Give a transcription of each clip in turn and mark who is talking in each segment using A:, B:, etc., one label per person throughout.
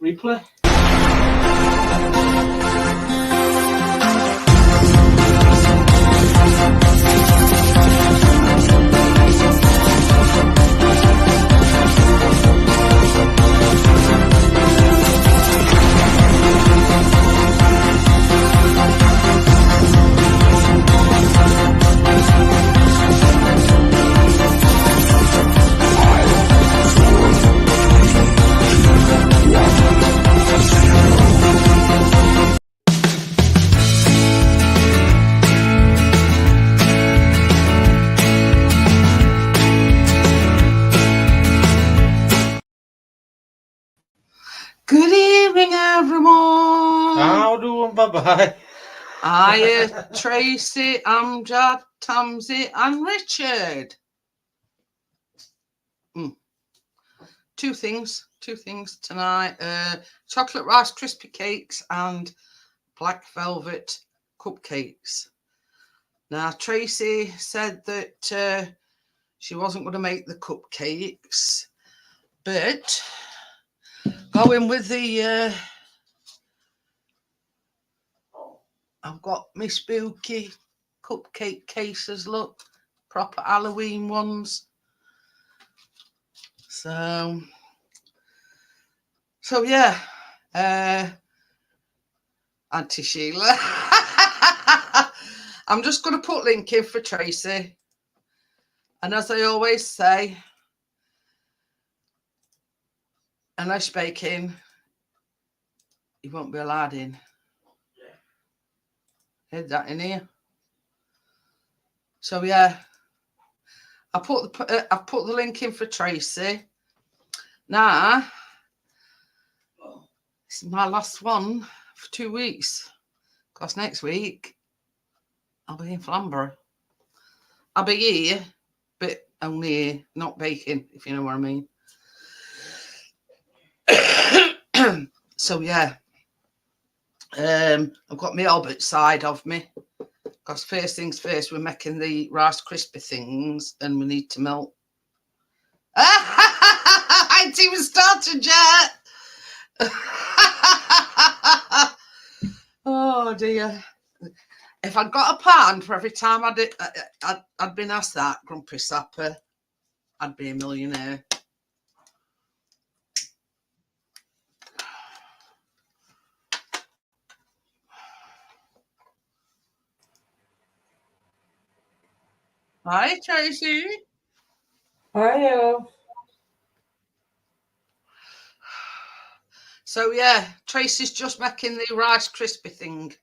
A: Replay.
B: Good evening, everyone.
A: How doing? Bye-bye.
B: Hiya, Tracy, Amjad, Tamsi, and Richard. Two things tonight. Chocolate rice crispy cakes and black velvet cupcakes. Now, Tracy said that she wasn't going to make the cupcakes, but going with the I've got my spooky cupcake cases, look, proper Halloween ones. So yeah, Auntie Sheila. I'm just going to put link in for Tracy. And as I always say, unless baking, you won't be allowed in. Heard that in here. So yeah, I've put the link in for Tracy. Now, this is my last one for 2 weeks. Because next week I'll be in Flamborough. I'll be here, but only here, not baking, if you know what I mean. So yeah, I've got my Albert side of me. Because first things first, we're making the Rice Krispie things, and we need to melt. I ain't even started yet. Oh dear. If I'd got a pound for every time I'd been asked that grumpy sapper, I'd be a millionaire. Hi, Tracy.
C: Hiya.
B: So yeah, Tracy's just making the Rice Krispie thing.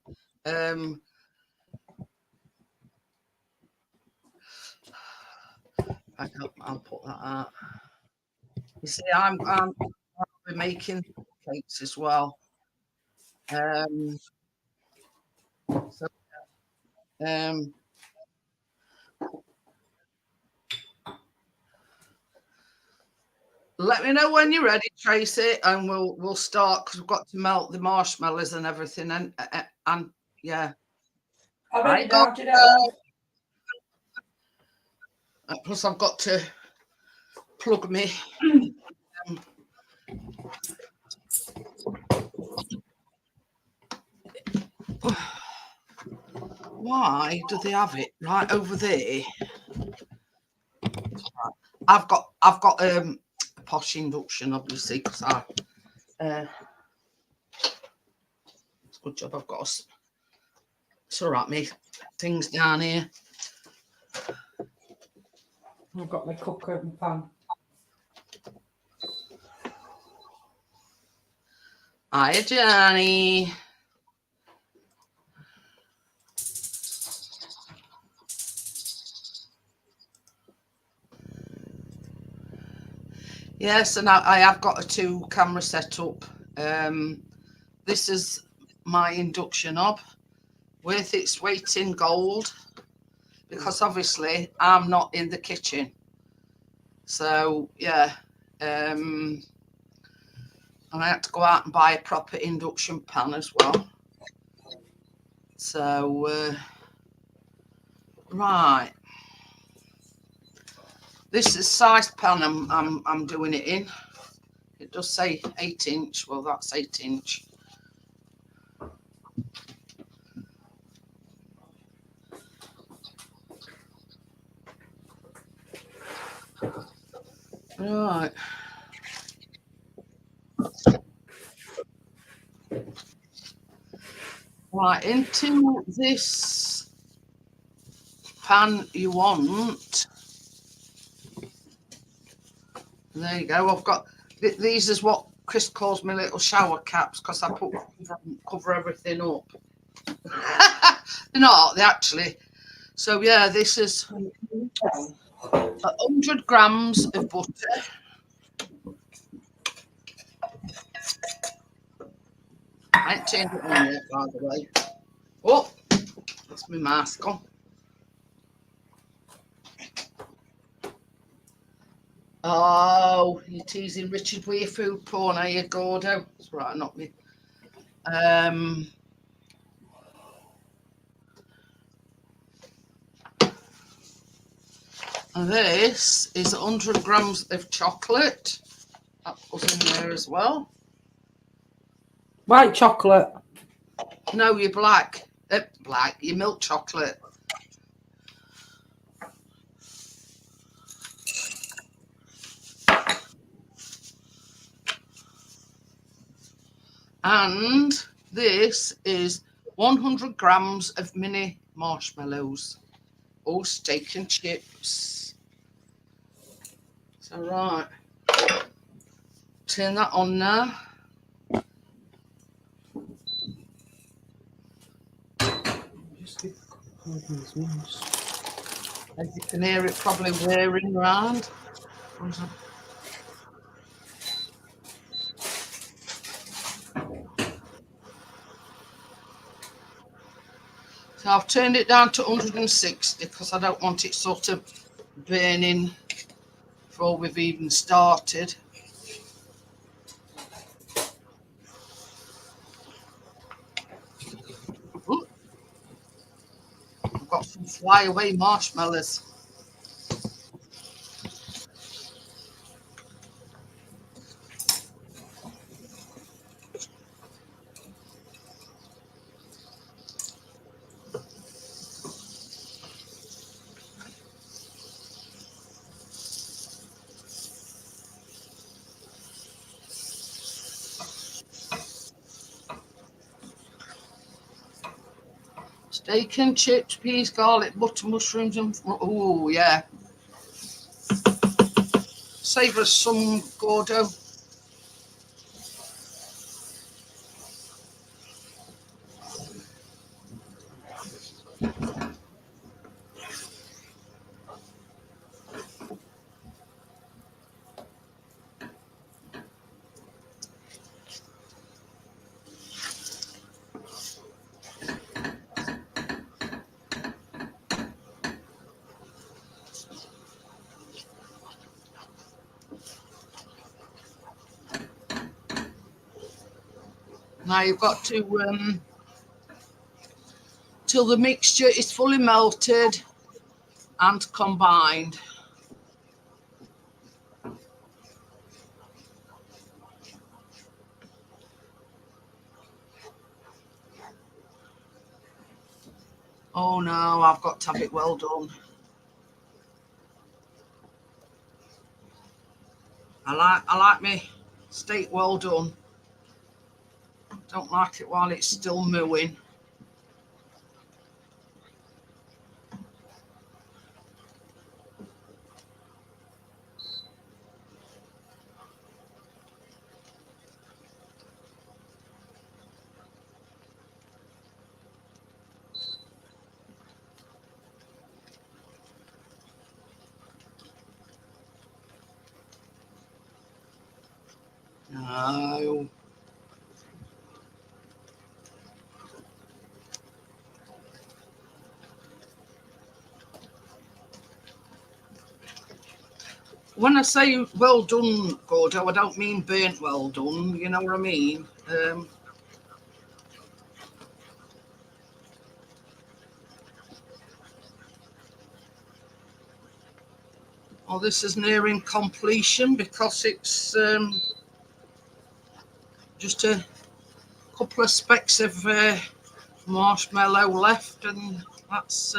B: I'll put that out. You see, I'll be making cakes as well. Let me know when you're ready, Tracy, and we'll start because we've got to melt the marshmallows and everything. And yeah,
C: I bet you don't do that.
B: Plus, I've got to plug me. Why do they have it right over there? I've got a posh induction, obviously, because it's a good job I've got it's all right, me things down here.
C: I've got my cupcake and pan.
B: Hiya, Johnny. Yes, and I have got a 2-camera setup. This is my induction hob with its weight in gold, because obviously I'm not in the kitchen. So yeah, and I had to go out and buy a proper induction pan as well. So right, this is size pan I'm doing it in. It does say 8-inch. Well, that's 8-inch. Right. Right, into this pan you want. There you go. I've got these is what Chris calls my little shower caps because I cover everything up. They're not, they actually. So yeah, this is 100 grams of butter. I ain't changed it on yet, by the way. Oh, that's my mask on. Oh, you're teasing Richard with your food porn, are you, Gordo? That's right, not me. And this is 100 grams of chocolate. That goes in there as well.
C: White chocolate.
B: No, your black. Your milk chocolate. And this is 100 grams of mini marshmallows. Oh, steak and chips. So, right. Turn that on now. As you can hear it probably whirring around. So I've turned it down to 160 because I don't want it sort of burning before we've even started. Ooh. I've got some flyaway marshmallows. Steak and chips, peas, garlic, butter, mushrooms, and oh yeah. Save us some, Gordo. Now you've got to till the mixture is fully melted and combined. Oh no, I've got to have it well done. I like my steak well done. Don't like it while it's still mooing. No. When I say well done, Gordo, I don't mean burnt well done. You know what I mean? Well, this is nearing completion because it's just a couple of specks of marshmallow left, and that's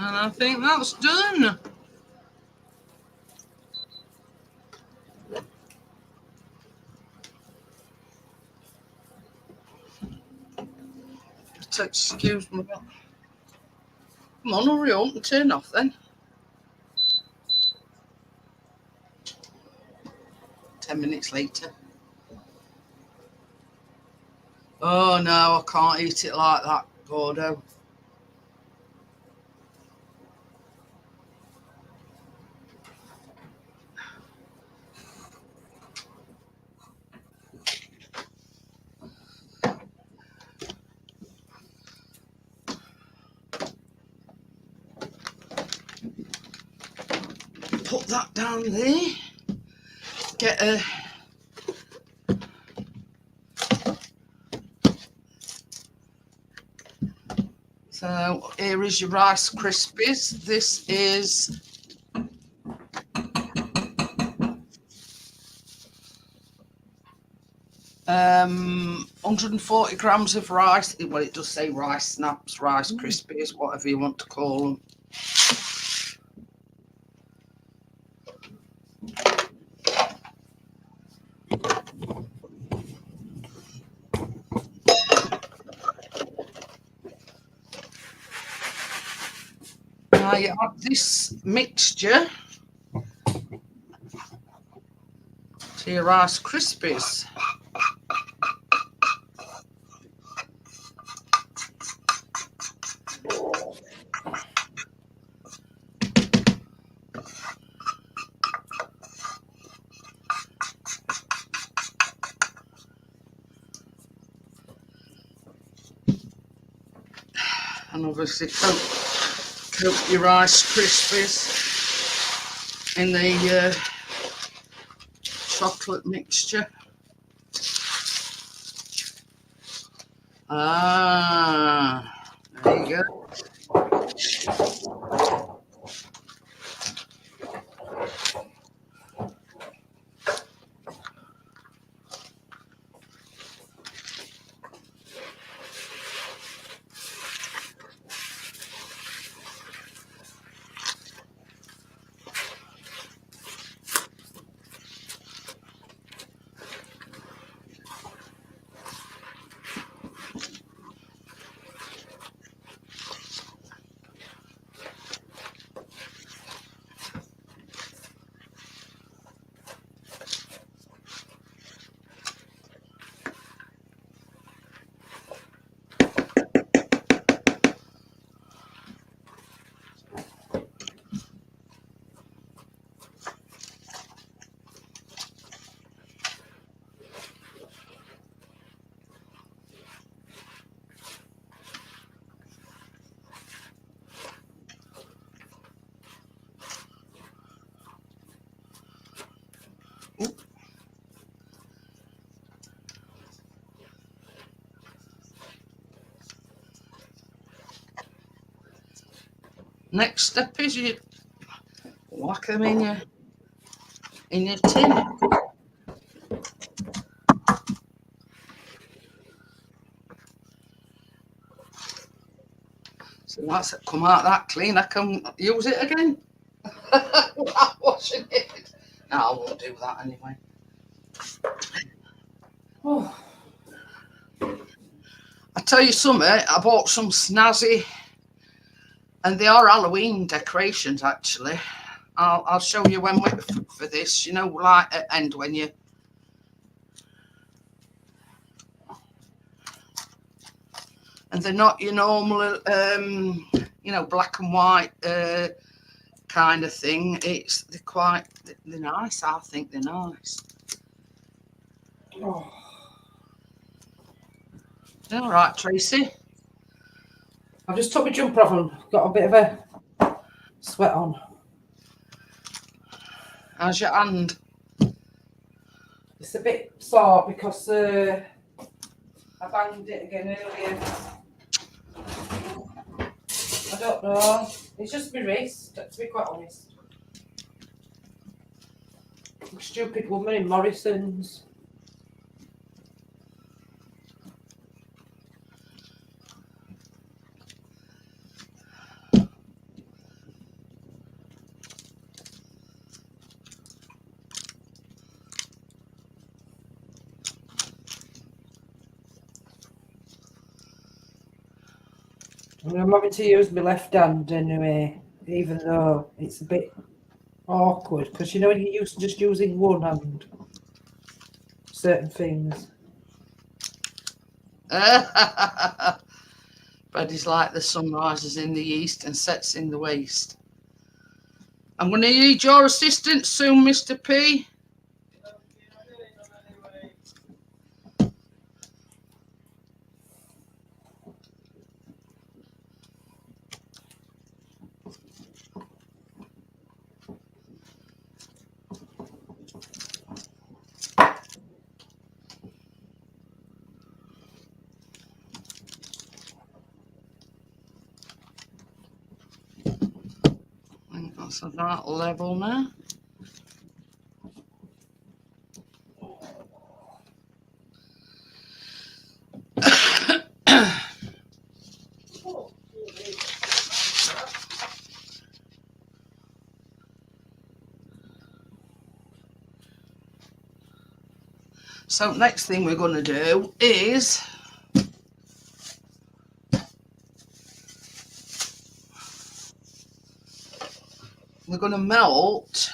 B: and I think that's done. Excuse me. Come on, hurry up and turn off then. 10 minutes later. Oh no, I can't eat it like that, Gordo. Put that down there. Get a so here is your Rice Krispies. This is 140 grams of rice. Well, it does say rice snaps, Rice Krispies, whatever you want to call them. Now you add this mixture to your Rice Krispies. And obviously coat your Rice Krispies in the chocolate mixture. There you go. Next step is you whack them in your tin. So that's it, come out that clean. I can use it again without washing it. No, I won't do that anyway.
C: Oh,
B: I tell you something, I bought some snazzy, and they are Halloween decorations actually. I'll show you when for this, you know, like at end when you and they're not your normal you know, black and white kind of thing. They're nice. I think they're nice.
C: oh.
B: All right, Tracy.
C: I just took my jumper off and got a bit of a sweat on.
B: How's your hand?
C: It's a bit sore because I banged it again earlier. I don't know. It's just my wrist, to be quite honest. Stupid woman in Morrison's. I'm having to use my left hand anyway, even though it's a bit awkward because you know when you're used to just using one hand, certain things.
B: Brady's like the sun rises in the east and sets in the west. I'm going to need your assistance soon, Mr. P. I think that's about level now. So next thing we're going to do is we're going to melt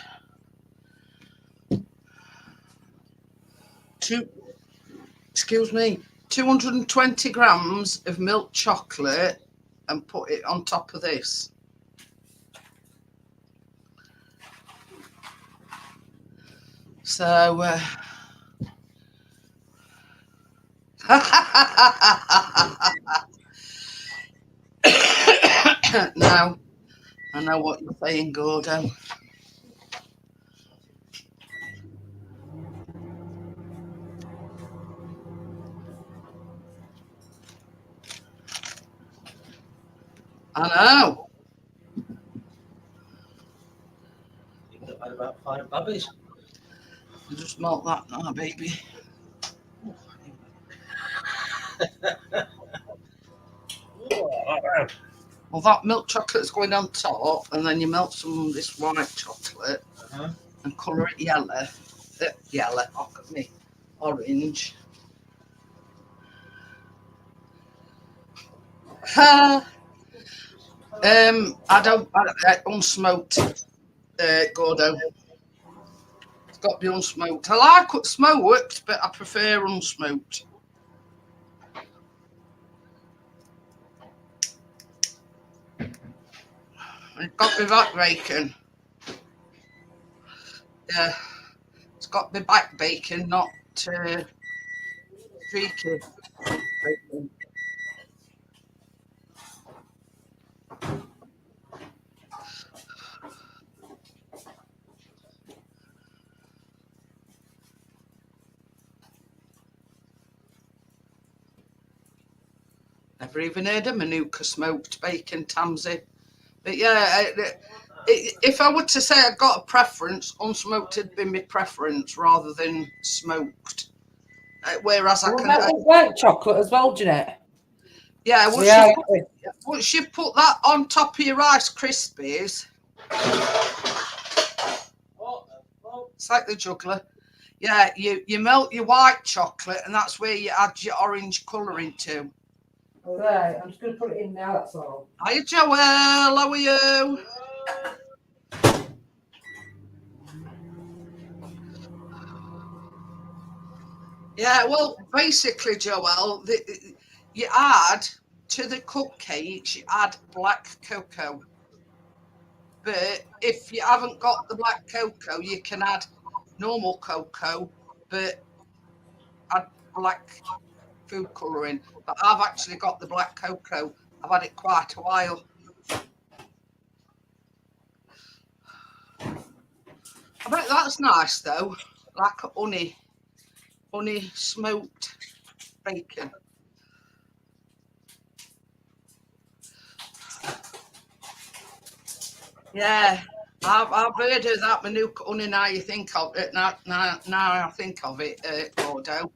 B: 220 grams of milk chocolate and put it on top of this. So now I know what you're saying, Gordo. I know.
A: You could have had about 5 babbies.
B: You just melt that now, baby. Well, that milk chocolate's going on top, and then you melt some of this white chocolate and colour it yellow. Yellow, look at me, orange. I don't unsmoked, Gordo. It's got to be unsmoked. I like it smoked, but I prefer unsmoked. It's got to be back bacon. Yeah, it's got to be back bacon, not streaky bacon. Never even heard of Manuka smoked bacon, Tamsy. But yeah, if I were to say I got a preference, unsmoked would be my preference rather than smoked. Whereas I
C: What
B: can.
C: about white chocolate as well, Jeanette?
B: Yeah, once you put that on top of your Rice Krispies, it's like the juggler. Yeah, you melt your white chocolate, and that's where you add your orange colouring to.
C: Right, I'm just going to put it in now, that's all.
B: Hiya, Joel. How are you? Yeah, well, basically, Joel, you add to the cupcakes, you add black cocoa. But if you haven't got the black cocoa, you can add normal cocoa, but add black food colouring. But I've actually got the black cocoa. I've had it quite a while. I bet that's nice though, like a honey smoked bacon. Yeah, I've heard of that manuka honey. Now you think of it, now I think of it, Gordo.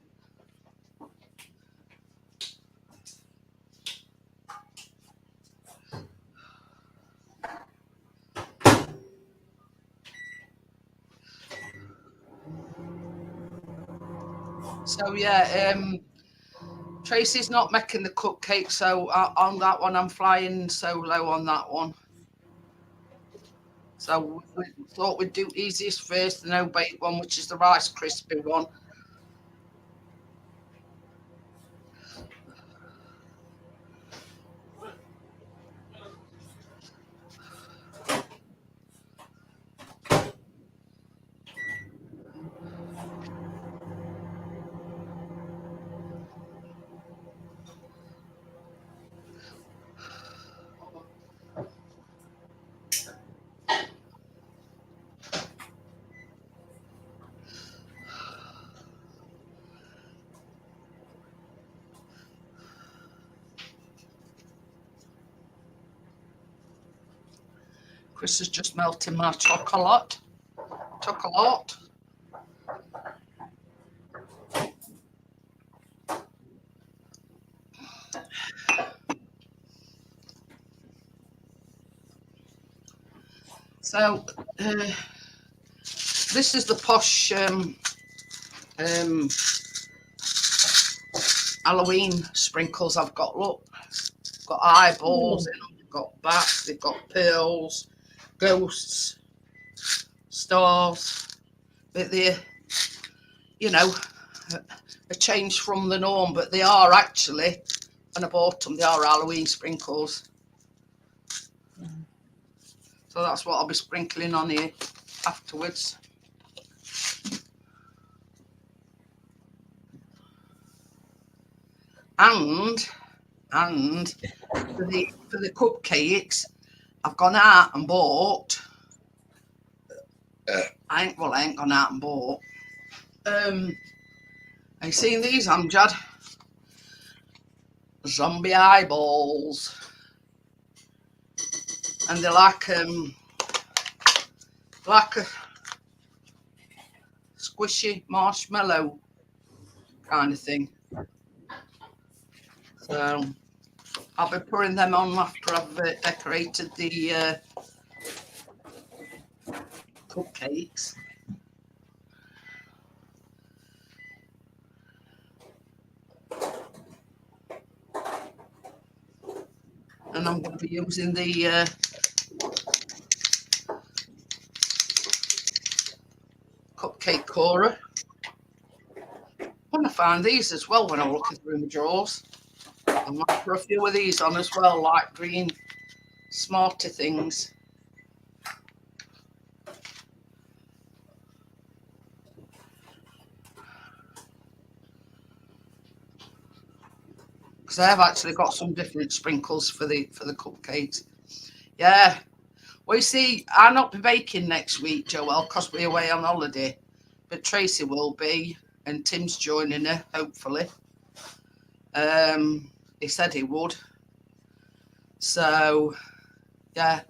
B: So yeah, Tracy's not making the cupcake, so on that one I'm flying solo on that one. So we thought we'd do easiest first, the no bake one, which is the Rice Krispie one. Chris is just melting my chocolate. So this is the posh Halloween sprinkles I've got. Look, got eyeballs in them, they've got bats, they've got pearls, ghosts, stars. But they're, you know, a change from the norm, but they are actually, and I bought them, they are Halloween sprinkles. So that's what I'll be sprinkling on here afterwards. And for the cupcakes, I've gone out and bought. I ain't gone out and bought. Have you seen these, Amjad? Zombie eyeballs, and they're like a squishy marshmallow kind of thing. So I'll be putting them on after I've decorated the cupcakes. And I'm going to be using the cupcake corer. I want to find these as well when I'm looking through my drawers. I might put a few of these on as well, like green smarty things. Because I have actually got some different sprinkles for the cupcakes. Yeah. Well, you see, I'll not be baking next week, Joelle, because we're away on holiday. But Tracy will be, and Tim's joining her, hopefully. He said he would. So, yeah.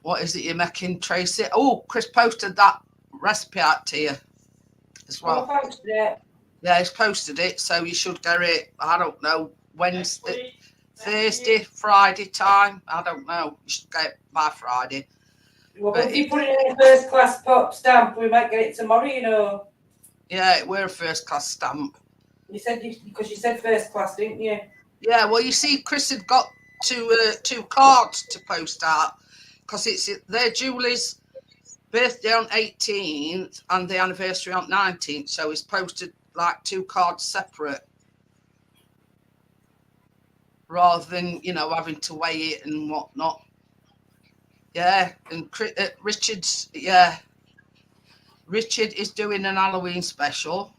B: What is it you're making, Tracy? Oh, Chris posted that recipe out to you as well.
C: Oh, thanks, Jeanette.
B: Yeah, he's posted it, so you should get it, I don't know, Wednesday, Thursday, Friday time. I don't know. You should get it by Friday.
C: Well, if you put it in a first class pop stamp, we might get it tomorrow, you know.
B: Yeah, we're a first class stamp.
C: You said because you said first class, didn't you?
B: Yeah, well, you see, Chris had got two cards to post out because it's their Julie's birthday on 18th and the anniversary on 19th, so he's posted like two cards separate rather than, you know, having to weigh it and whatnot. Yeah, and Richard's, yeah, Richard is doing an Halloween special.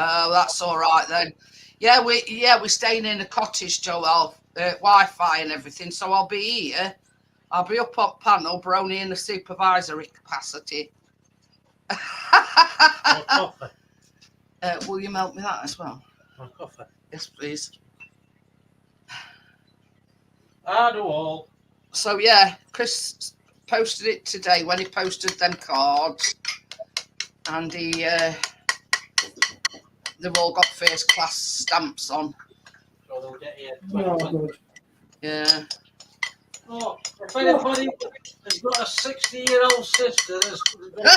B: Oh, that's all right then. Yeah, we're staying in a cottage, Joel, Wi-Fi and everything, so I'll be here I'll be up on panel, but only in a supervisory capacity.
A: More coffee.
B: Will you melt me that as well?
A: More coffee.
B: Yes, please.
A: I do all.
B: So yeah, Chris posted it today when he posted them cards, and they've all got first class stamps on.
A: So they'll get here.
C: Oh, good.
B: Yeah.
A: Oh, if anybody has got a 60-year-old sister that's got a birthday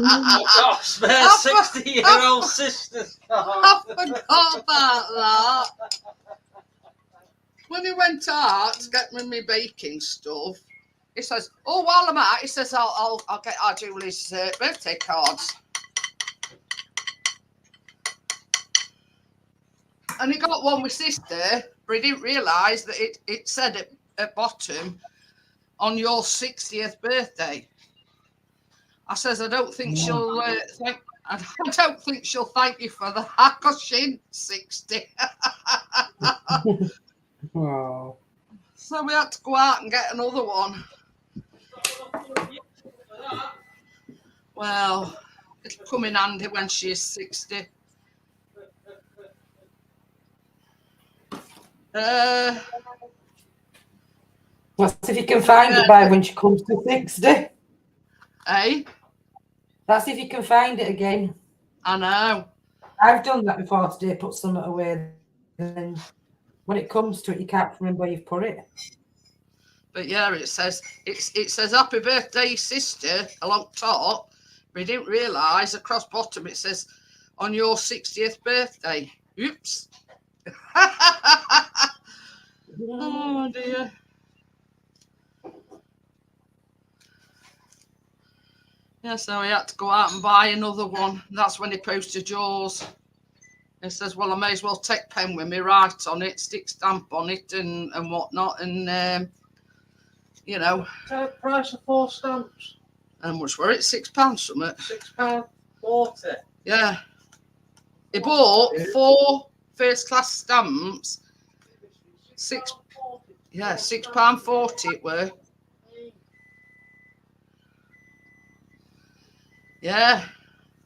A: I've got a spare 60-year-old sister.
B: I forgot about that. When he went out to get me my baking stuff, he says, "Oh, while I'm out," he says, "I'll get our Julie's birthday cards." And he got one with sister, but he didn't realise that it said at bottom, "On your 60th birthday." I says, "I don't think she'll thank. I don't think she'll thank you for that because she ain't 60."
C: Oh.
B: So we had to go out and get another one. Well, it'll come in handy when she's 60.
C: That's if you can find it by when she comes to 60.
B: Eh?
C: That's if you can find it again.
B: I know.
C: I've done that before today, put something away, and then when it comes to it, you can't remember where you've put it.
B: But yeah, it says "Happy birthday, sister" along top, but I didn't realise across bottom it says "On your 60th birthday." Oops. Oh dear. Yeah, so he had to go out and buy another one. That's when he posted yours. He says, "Well, I may as well take pen with me, write on it, stick stamp on it, and whatnot, and you know."
A: Tell the price of 4 stamps.
B: How much were it? £6 something.
A: £6.40.
B: Yeah. He bought 4 first class stamps. £6.40 it were. Yeah.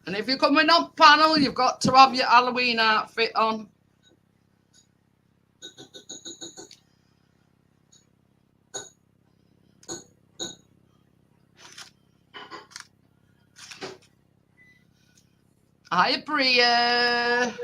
B: And if you're coming on panel, you've got to have your Halloween outfit on. Hi, Bria.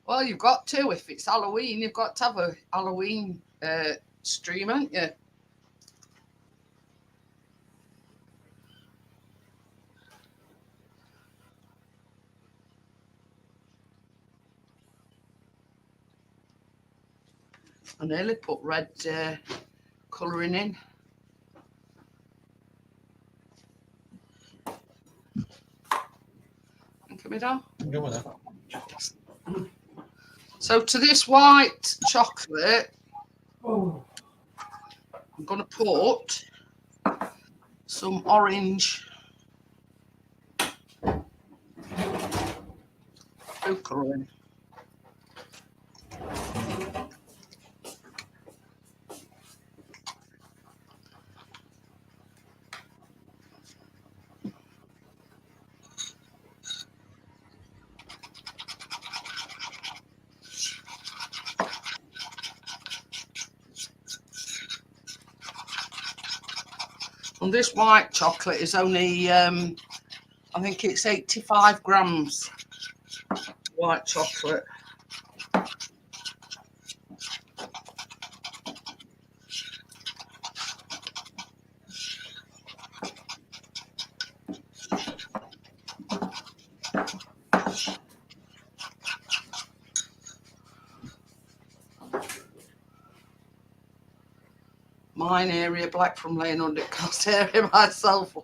B: Well, you've got to. If it's Halloween, you've got to have a Halloween stream, haven't you? I nearly put red colouring in. Think of me down.
A: Go with that.
B: So to this white chocolate,
C: Oh.
B: I'm going to put some orange food colouring. And this white chocolate is only, I think it's 85 grams white chocolate. mine area black from laying under cast area myself.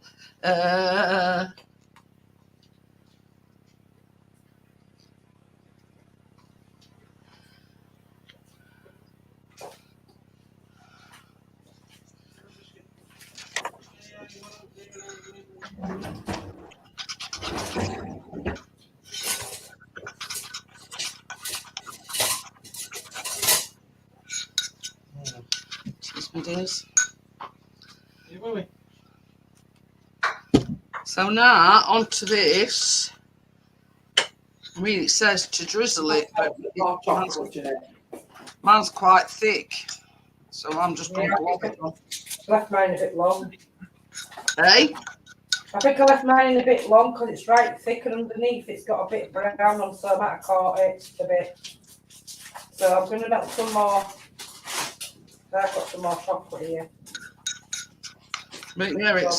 B: Excuse me, dears.
A: You with me?
B: So now onto this. I mean, it says to drizzle it, but
C: More chocolate, Jeanette.
B: mine's quite thick, so I'm just
C: Yeah,
B: going to blob it on.
C: I left mine a bit long.
B: Hey?
C: I think I left mine a bit long because it's right thick and underneath it's got a bit brown on, so I might have caught it a bit. So I'm going to melt some more. I've got some more chocolate here.
B: But yeah, it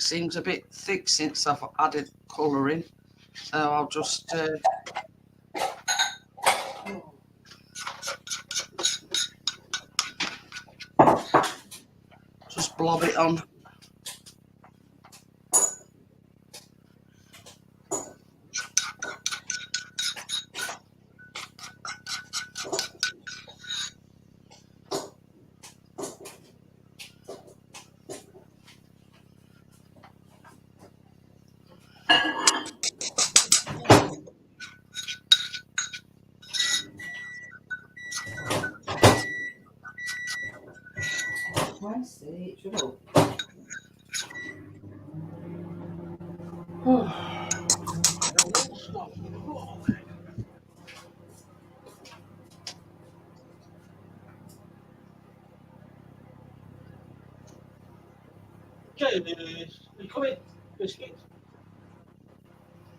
B: seems a bit thick since I've added colour in. So I'll just blob it on.
C: I see. It should help.
A: Okay, you come in. Biscuit.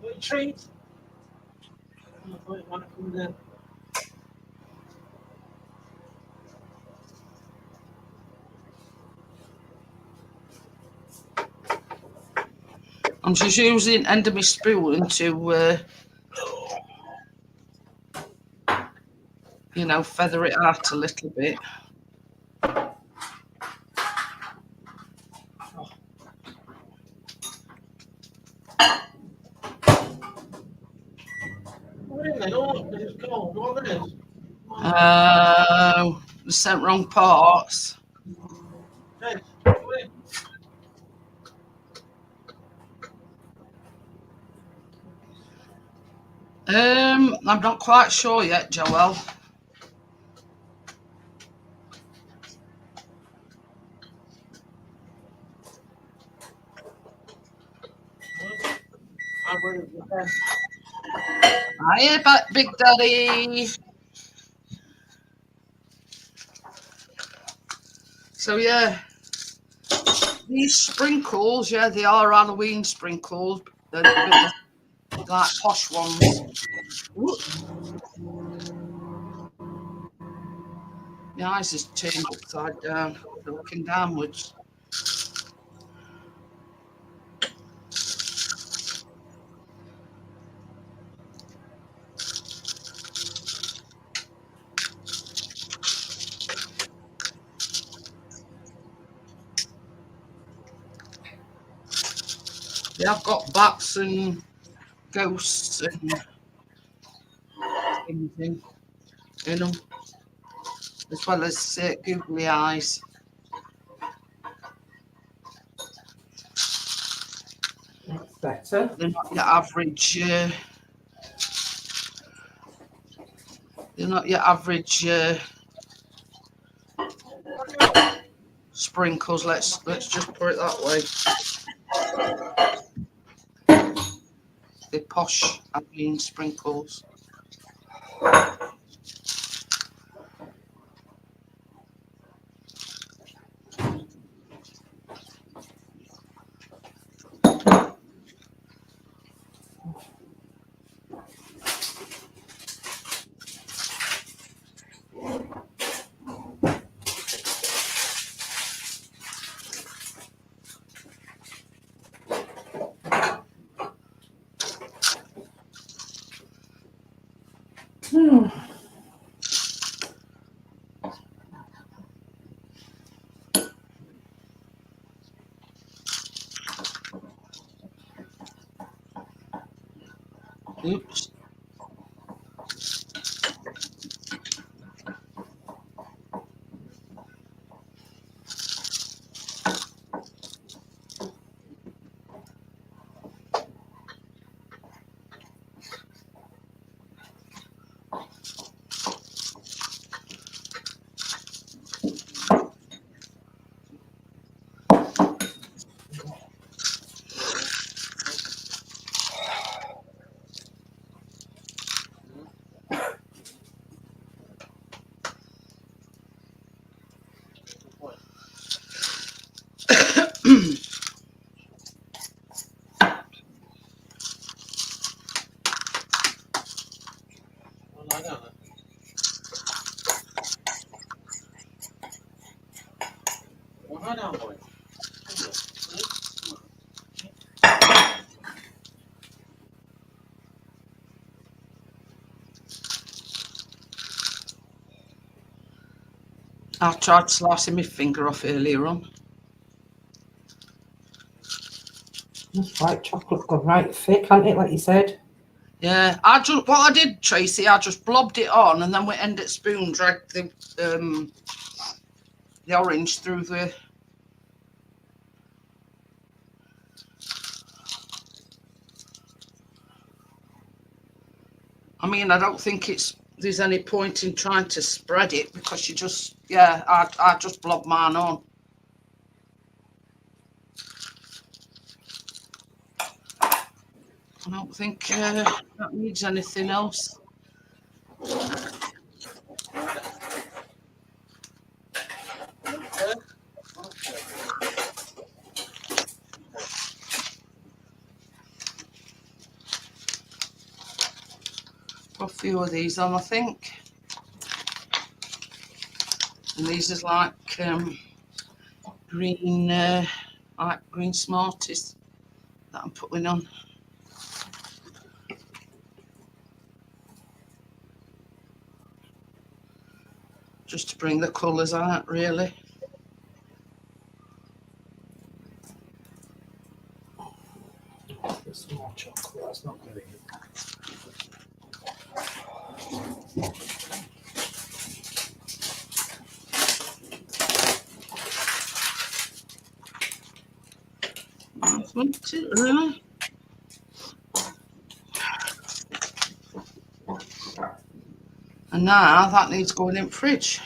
A: What a treat. I thought you might come then.
B: I'm just using end of my spoon to, you know, feather it out a little bit.
A: What is it? Oh, it's cold. What is it?
B: The sent wrong parts.
A: Hey, come in.
B: I'm not quite sure yet, Joelle.
A: I'm ready to get there.
B: Hiya, back, Big Daddy. So yeah, these sprinkles, yeah, they are Halloween sprinkles. They're a bit like posh ones. Ooh. My eyes is turned upside down. They're looking downwards. Yeah, I've got bats and ghosts and things in them, as well as googly eyes.
C: That's better.
B: They're not your average. They're not your average sprinkles. Let's just put it that way. They're posh Halloween sprinkles. Oops. I tried slicing my finger off earlier on.
C: White chocolate gone right thick, hasn't it, like you said?
B: Yeah, what I did, Tracy, I just blobbed it on, and then we end at spoon dragged the orange through the. I mean, I don't think there's any point in trying to spread it because you just, yeah, I just blob mine on. I don't think that needs anything else. Put a few of these on, I think. And these is like green Smarties that I'm putting on. Just to bring the colours out, really.
C: Some more chocolate, that's not very good.
B: That's it, really. And now that needs going in the fridge.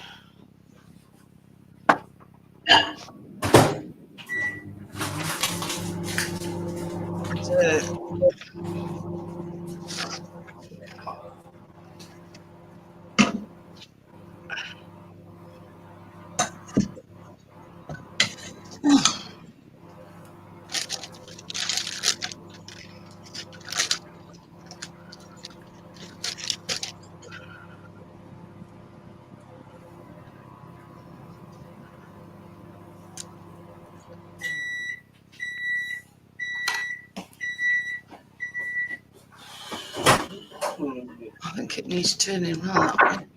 B: I think it needs turning round.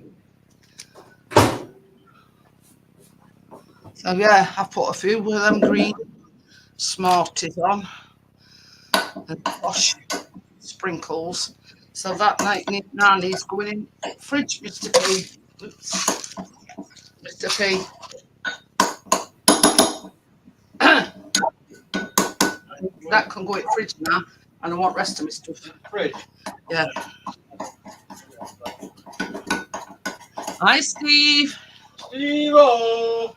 B: So yeah, I put a few of them green Smarties on and wash sprinkles. So that now needs going in the fridge, Mr. P. Oops. Mr. P. That can go in the fridge now, and I want the rest of my stuff.
A: Fridge.
B: Yeah. Hi, Steve.
A: Steve-o!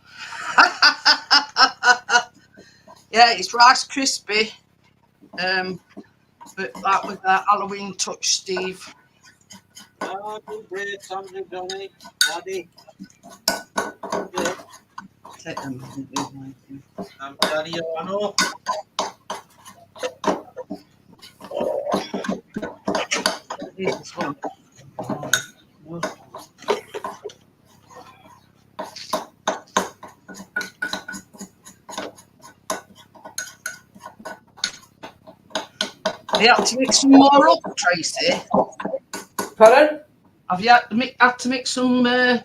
B: Yeah, it's Rice Crispy. But that with that Halloween touch, Steve.
A: Bread, something, Johnny. Daddy.
B: Take them.
A: I'm Daddy, I know.
B: This one. Have you had to mix some more up, Tracy?
C: Pardon?
B: Have you had to mix some
C: Yeah,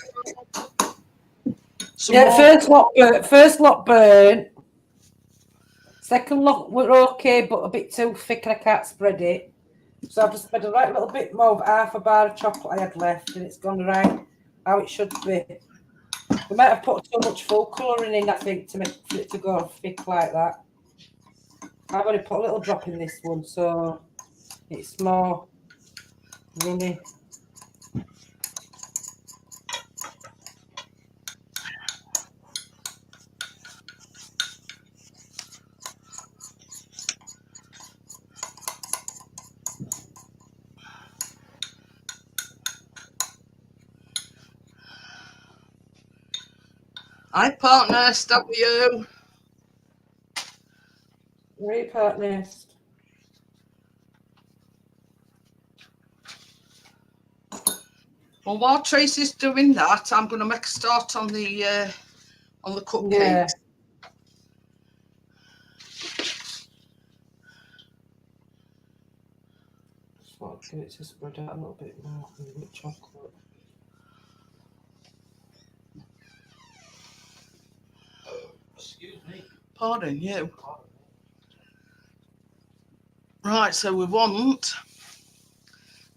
B: more?
C: first lot burnt. Second lot were okay, but a bit too thick and I can't spread it. So I've just made a right little bit more of half a bar of chocolate I had left, and it's gone right how it should be. We might have put too much food colouring in, I think, to make for it to go thick like that. I've only put a little drop in this one, so it's more runny.
B: Hi, partner. Stop with you.
C: Repart nest.
B: Well, while Tracy's doing that, I'm going to make a start on the cupcakes.
C: Yeah. Just want to get it to spread out a little bit more with chocolate.
A: Excuse me.
B: Pardon you. Right, so we want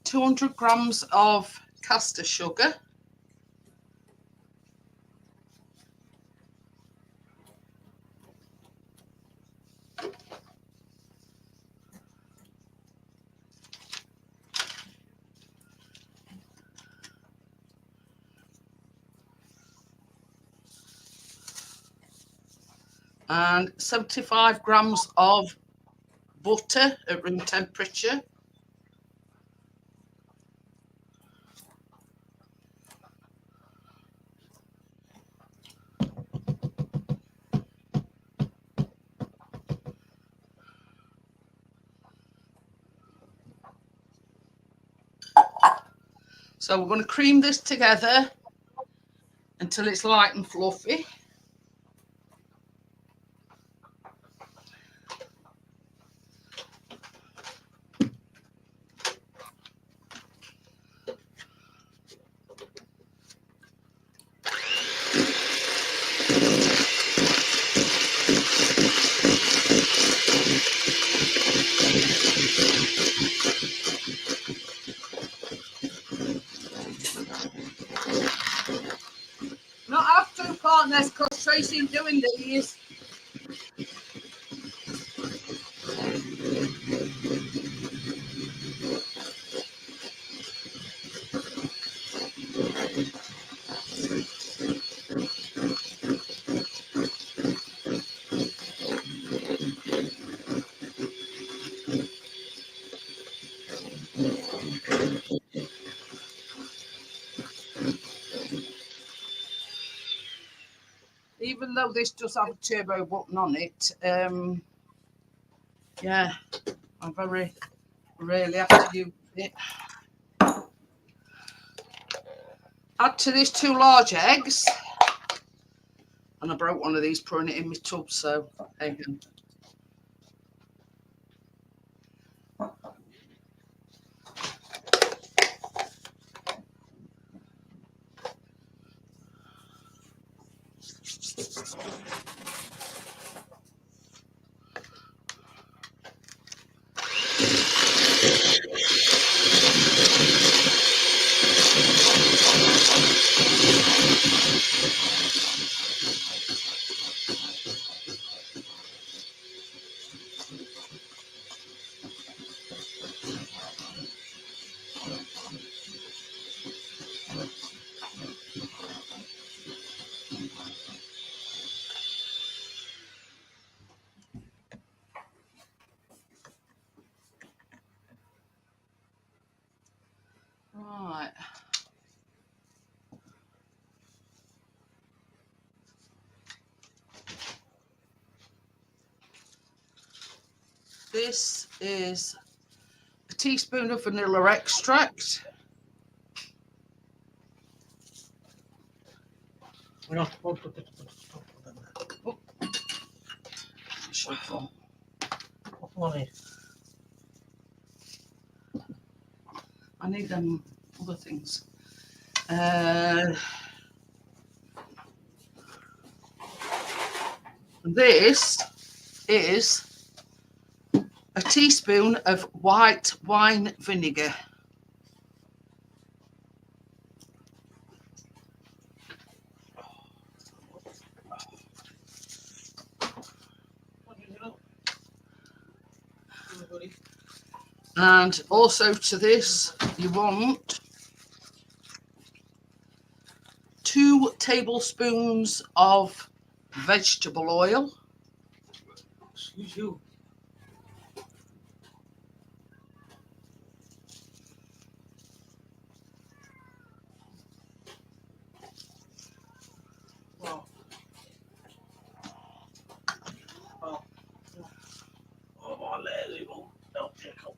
B: 200 grams of caster sugar. And 75 grams of butter at room temperature. So we're going to cream this together until it's light and fluffy. Not after partners, because Tracy's doing these. Even though this does have a turbo button on it, yeah, I very rarely have to use it. Add to this 2 large eggs. And I broke one of these pouring it in my tub, so hang on. Right. This is a teaspoon of vanilla extract.
A: No, won't put it on the
B: Shuffle.
A: on it.
B: I need them other things. This is a teaspoon of white wine vinegar. And also to this, you want 2 tablespoons of vegetable oil.
A: Excuse you. Wow. Oh. Oh, lazy one. Don't pick up.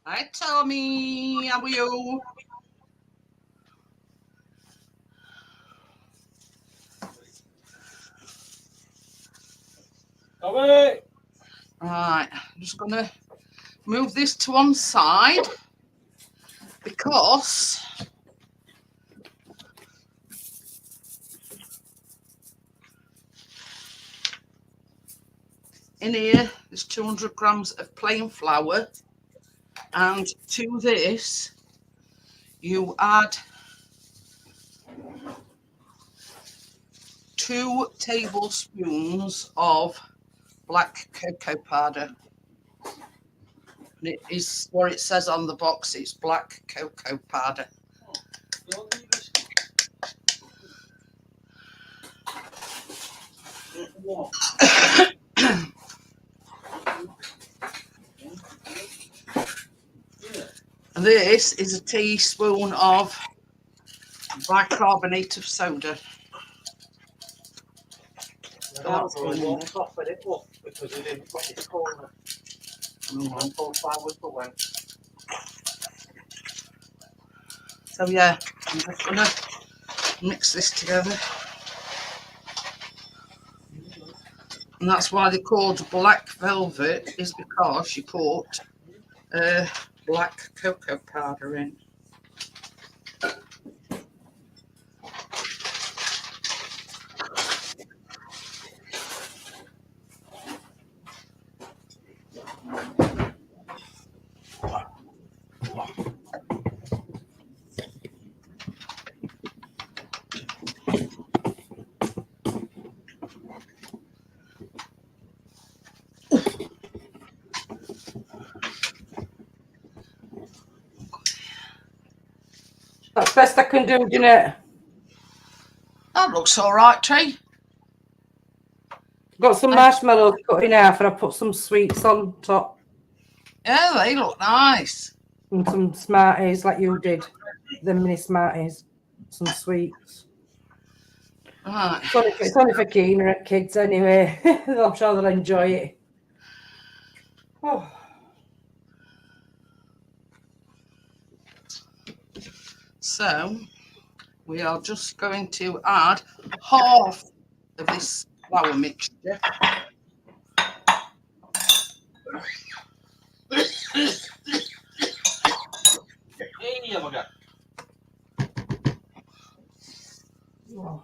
B: Hi, Tommy. How are you?
A: Away.
B: Right, I'm just going to move this to one side because in here there's 200 grams of plain flour, and to this you add 2 tablespoons of black cocoa powder. And it is what it says on the box, it's black cocoa powder.
A: Don't leave this. What?
B: And this is a teaspoon of bicarbonate of soda.
A: The house won't offer it up because he didn't put his corner. And 45 was the way.
B: So yeah, I'm just gonna mix this together. And that's why they're called black velvet, is because you put black cocoa powder in.
C: That's best I can do, Jeanette.
B: That looks all right, Tree.
C: Got some marshmallows cut in half and I put some sweets on top
B: Yeah, they look nice.
C: and some Smarties like you did. The mini Smarties. Some sweets.
B: Right.
C: It's only for keener kids anyway. I'm sure they'll enjoy it. Oh.
B: So we are just going to add half of this flour mixture.
A: Hey, my God.
C: Oh.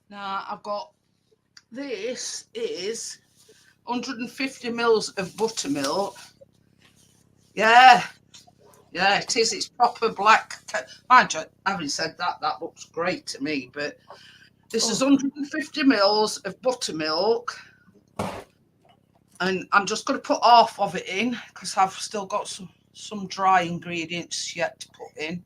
B: Now I've got, this is 150 mils of buttermilk. Yeah, yeah, it is. It's proper black. Mind you, having said that, that looks great to me. But this is 150 mils of buttermilk. And I'm just going to put half of it in because I've still got some dry ingredients yet to put in.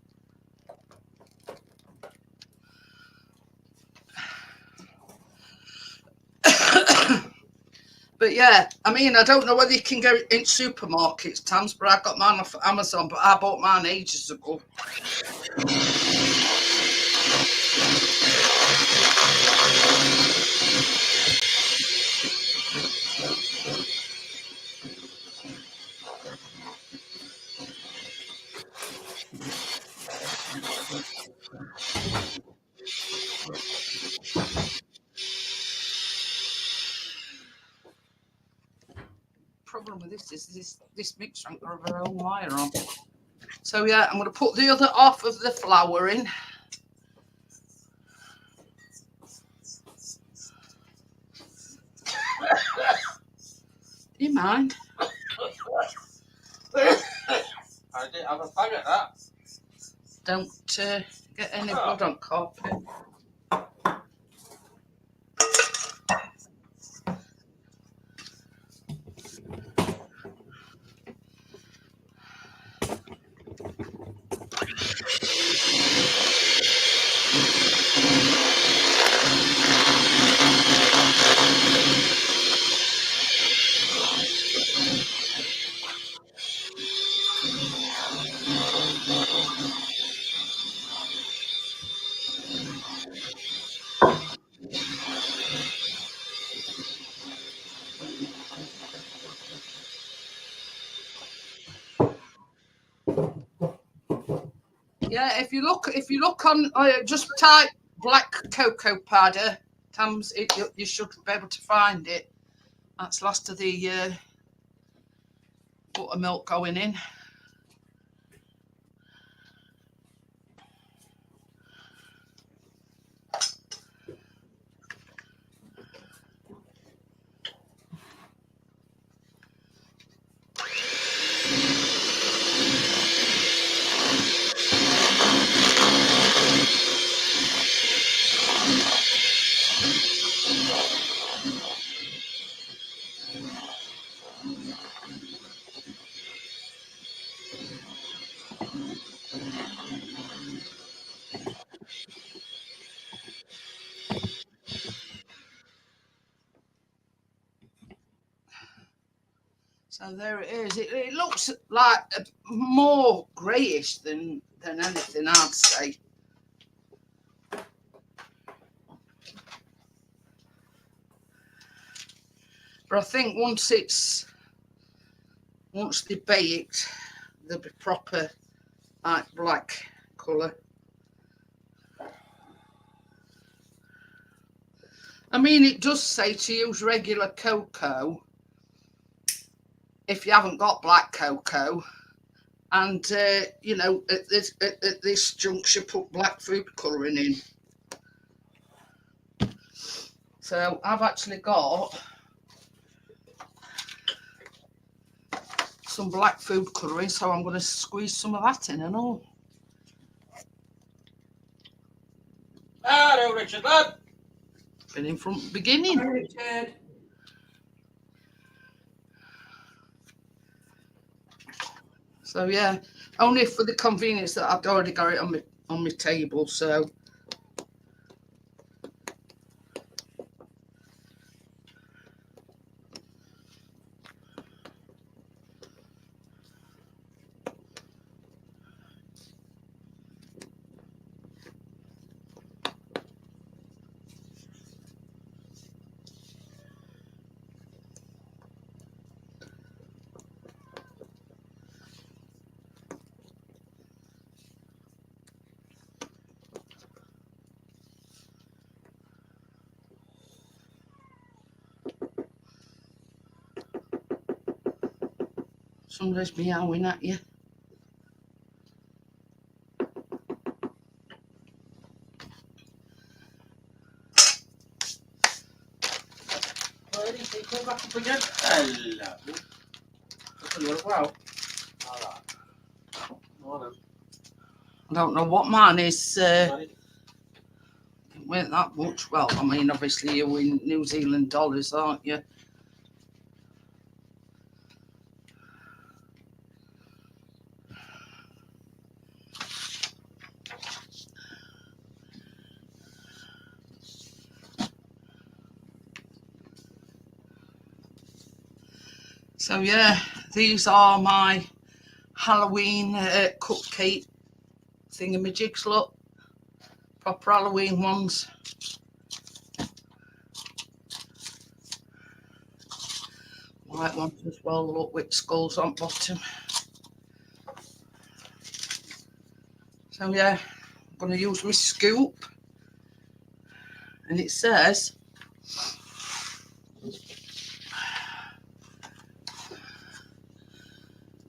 B: But yeah, I mean, I don't know whether you can get it in supermarkets, Tams, but I got mine off Amazon, but I bought mine ages ago. Problem with this is this mixer ain't got her own wire on. So yeah, I'm going to put the other half of the flour in. Do you mind?
A: I didn't have a fag at that.
B: Don't get any blood on carpet. Yeah, if you look on, just type black cocoa powder, Tams, you should be able to find it. That's last of the buttermilk going in. So there it is. It looks like more greyish than anything, I'd say. But I think once they're baked, they'll be proper like black colour. I mean, it does say to use regular cocoa if you haven't got black cocoa, and you know, at this juncture, put black food colouring in. So I've actually got some black food colouring, so I'm going to squeeze some of that in and all.
A: Hello, Richard, lad.
B: Been in from the beginning.
C: Hi, Richard.
B: So yeah, only for the convenience that I've already got it on my table. So somebody's meowing at you.
A: Where Jenny, can you come back up again? Hello. Wow. Alright. Morning.
B: I don't know what mine is.
A: Morning.
B: Weren't that much. Well, I mean, obviously you're in New Zealand dollars, aren't you? So yeah, these are my Halloween cupcake thingamajigs, look. Proper Halloween ones. White ones as well, look, with skulls on bottom. So yeah, I'm going to use my scoop. And it says,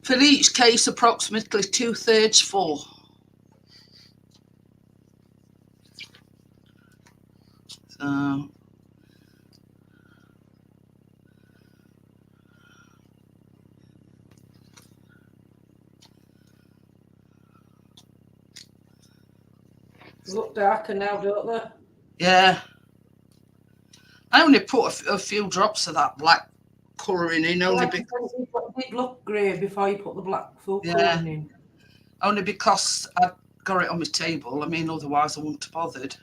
B: fill each case approximately 2/3 full. So
C: They look darker now, don't they?
B: yeah, I only put a few drops of that black colouring in, only
C: Like
B: because
C: it did look grey before you put the black full
B: yeah,
C: colouring in.
B: only because I got it on my table. I mean, otherwise I wouldn't have bothered.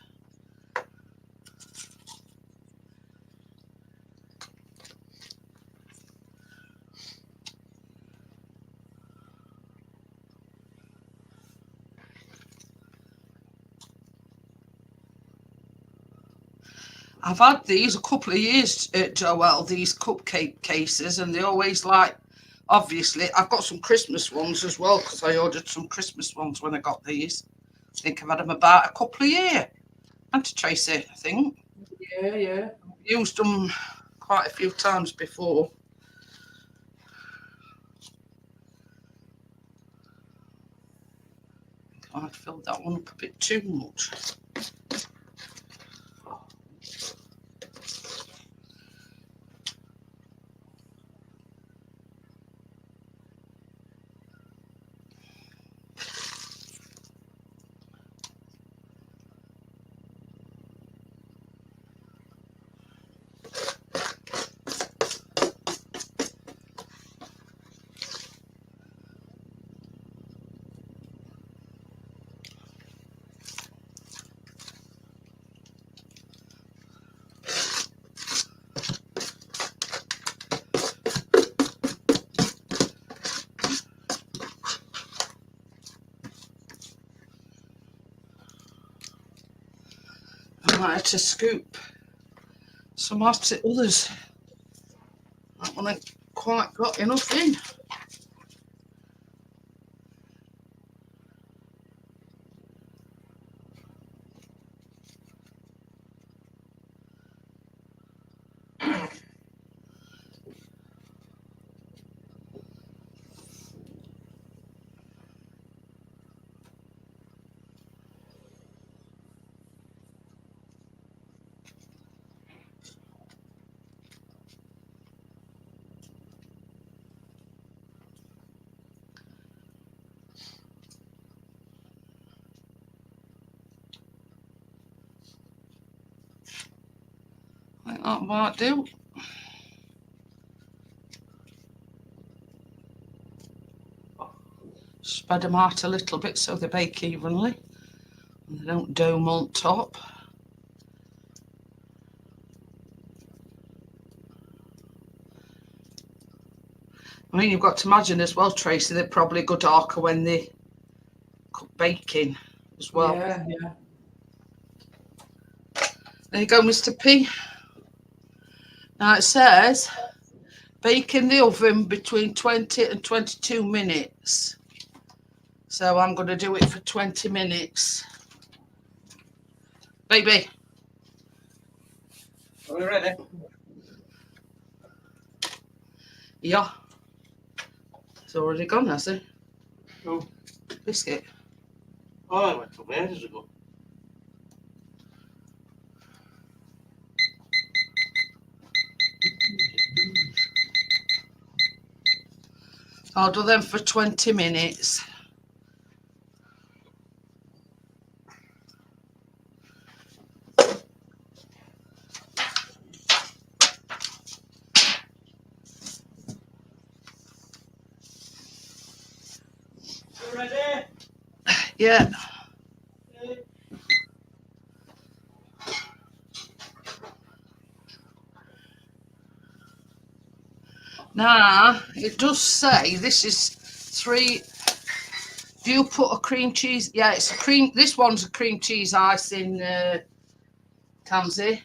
B: I've had these a couple of years, Joel, these cupcake cases, and they always like, obviously, I've got some Christmas ones as well, because I ordered some Christmas ones when I got these. I think I've had them about a couple of years. And to Tracy, I think.
C: Yeah, yeah.
B: Used them quite a few times before. I'd filled that one up a bit too much. I might have to scoop some out of others. That one ain't quite got enough in. I think that might do. Spread them out a little bit so they bake evenly and they don't dome on top. I mean, you've got to imagine as well, Tracy, they're probably go darker when they cook baking as well.
C: Yeah, yeah.
B: There you go, Mr. P. Now it says bake in the oven between 20 and 22 minutes. So I'm going to do it for 20 minutes. Baby.
A: Are we ready?
B: Yeah. It's already gone, has it?
A: Oh.
B: Biscuit.
A: Oh, I went from ages ago.
B: I'll do them for 20 minutes.
A: You ready?
B: Yeah.
A: Okay.
B: Now, it does say this is 3. Do you put a cream cheese? Yeah, it's a cream. This one's a cream cheese ice in Tansy.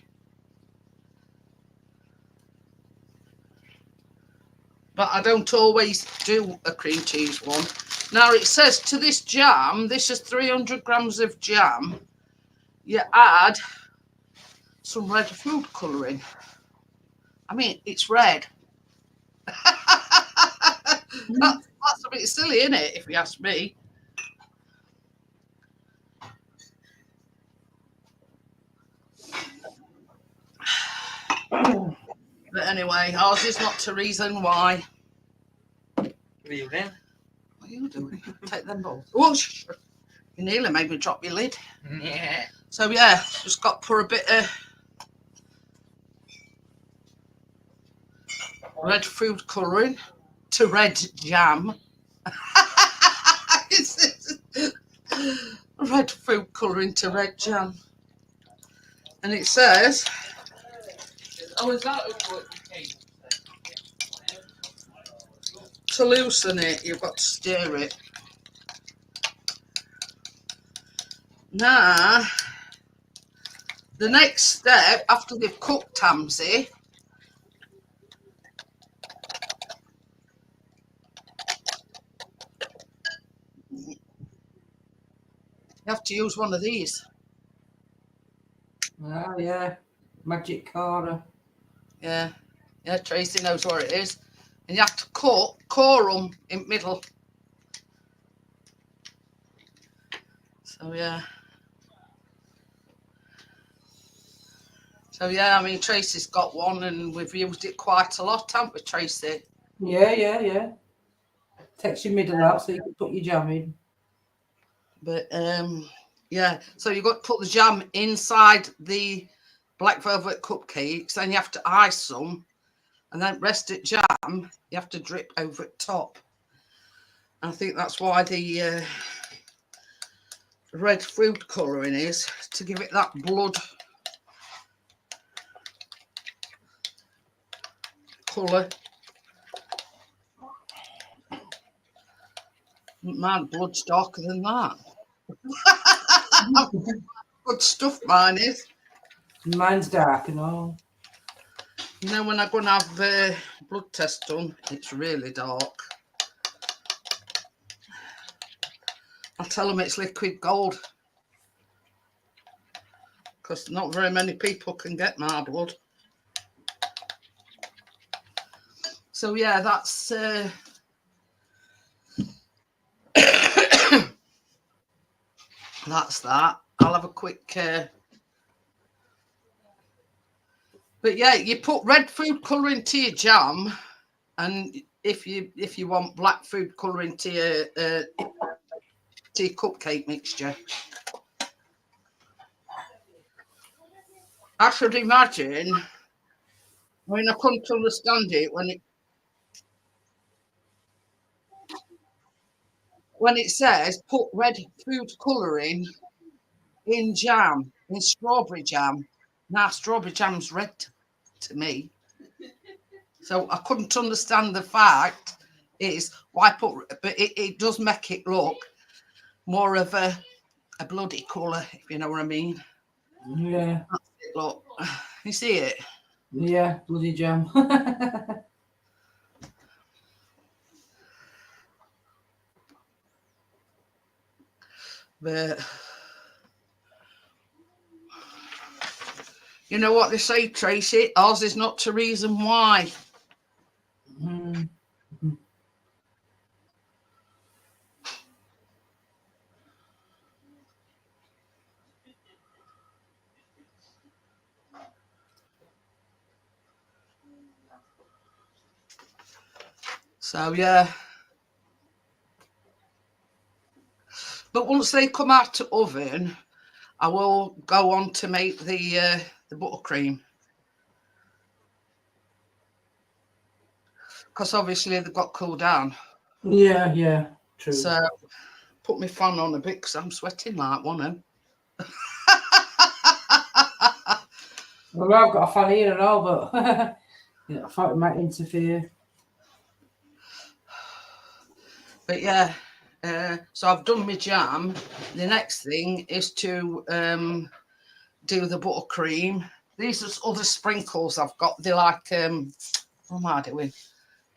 B: But I don't always do a cream cheese one. Now, it says to this jam, this is 300 grams of jam. You add some red food colouring. I mean, it's red. That's a bit silly, isn't it, if you ask me? But anyway, ours is not to reason why.
D: What are you doing?
B: What are you doing? Take them both. Oh, you nearly made me drop your lid.
D: Yeah.
B: So yeah, just got to put a bit of red food colouring to red jam. Red food colouring to red jam. And it says,
D: Oh, is that what you came?
B: to loosen it, you've got to stir it. Now, the next step, after they've cooked Tansy, you have to use one of these.
C: Oh yeah, magic corner.
B: Yeah, Tracy knows where it is. And you have to core them in the middle. So yeah. So yeah, I mean, Tracy's got one and we've used it quite a lot, haven't we, Tracy?
C: Yeah. Takes your middle out so you can put your jam in.
B: But yeah, so you've got to put the jam inside the black velvet cupcakes, then you have to ice them, and then rest it jam, you have to drip over it top. And I think that's why the red food colouring is, to give it that blood colour. My blood's darker than that. Good stuff, mine is.
C: Mine's dark and all.
B: You know, when I go and have a blood test done, it's really dark. I tell them it's liquid gold, because not very many people can get my blood. So yeah, that's that's that. I'll have a quick but yeah, you put red food colour into your jam, and if you want black food colour into your cupcake mixture. I should imagine, I mean, I couldn't understand it when it says put red food colouring in jam, in strawberry jam. Now, strawberry jam's red to me. So I couldn't understand the fact is why put, but it does make it look more of a bloody colour, if you know what I mean.
C: Yeah.
B: Look, you see it?
C: Yeah, bloody jam.
B: But you know what they say, Tracy? Ours is not to reason why.
C: Mm.
B: So yeah, But once they come out the oven, I will go on to make the buttercream. Because obviously they've got cooled down.
C: Yeah, true.
B: So put my fan on a bit because I'm sweating like one of them.
C: Well, I've got a fan here and all, but yeah, I thought it might interfere.
B: But yeah, so I've done my jam. The next thing is to do the buttercream. These are other sprinkles I've got. They're like, what am I doing?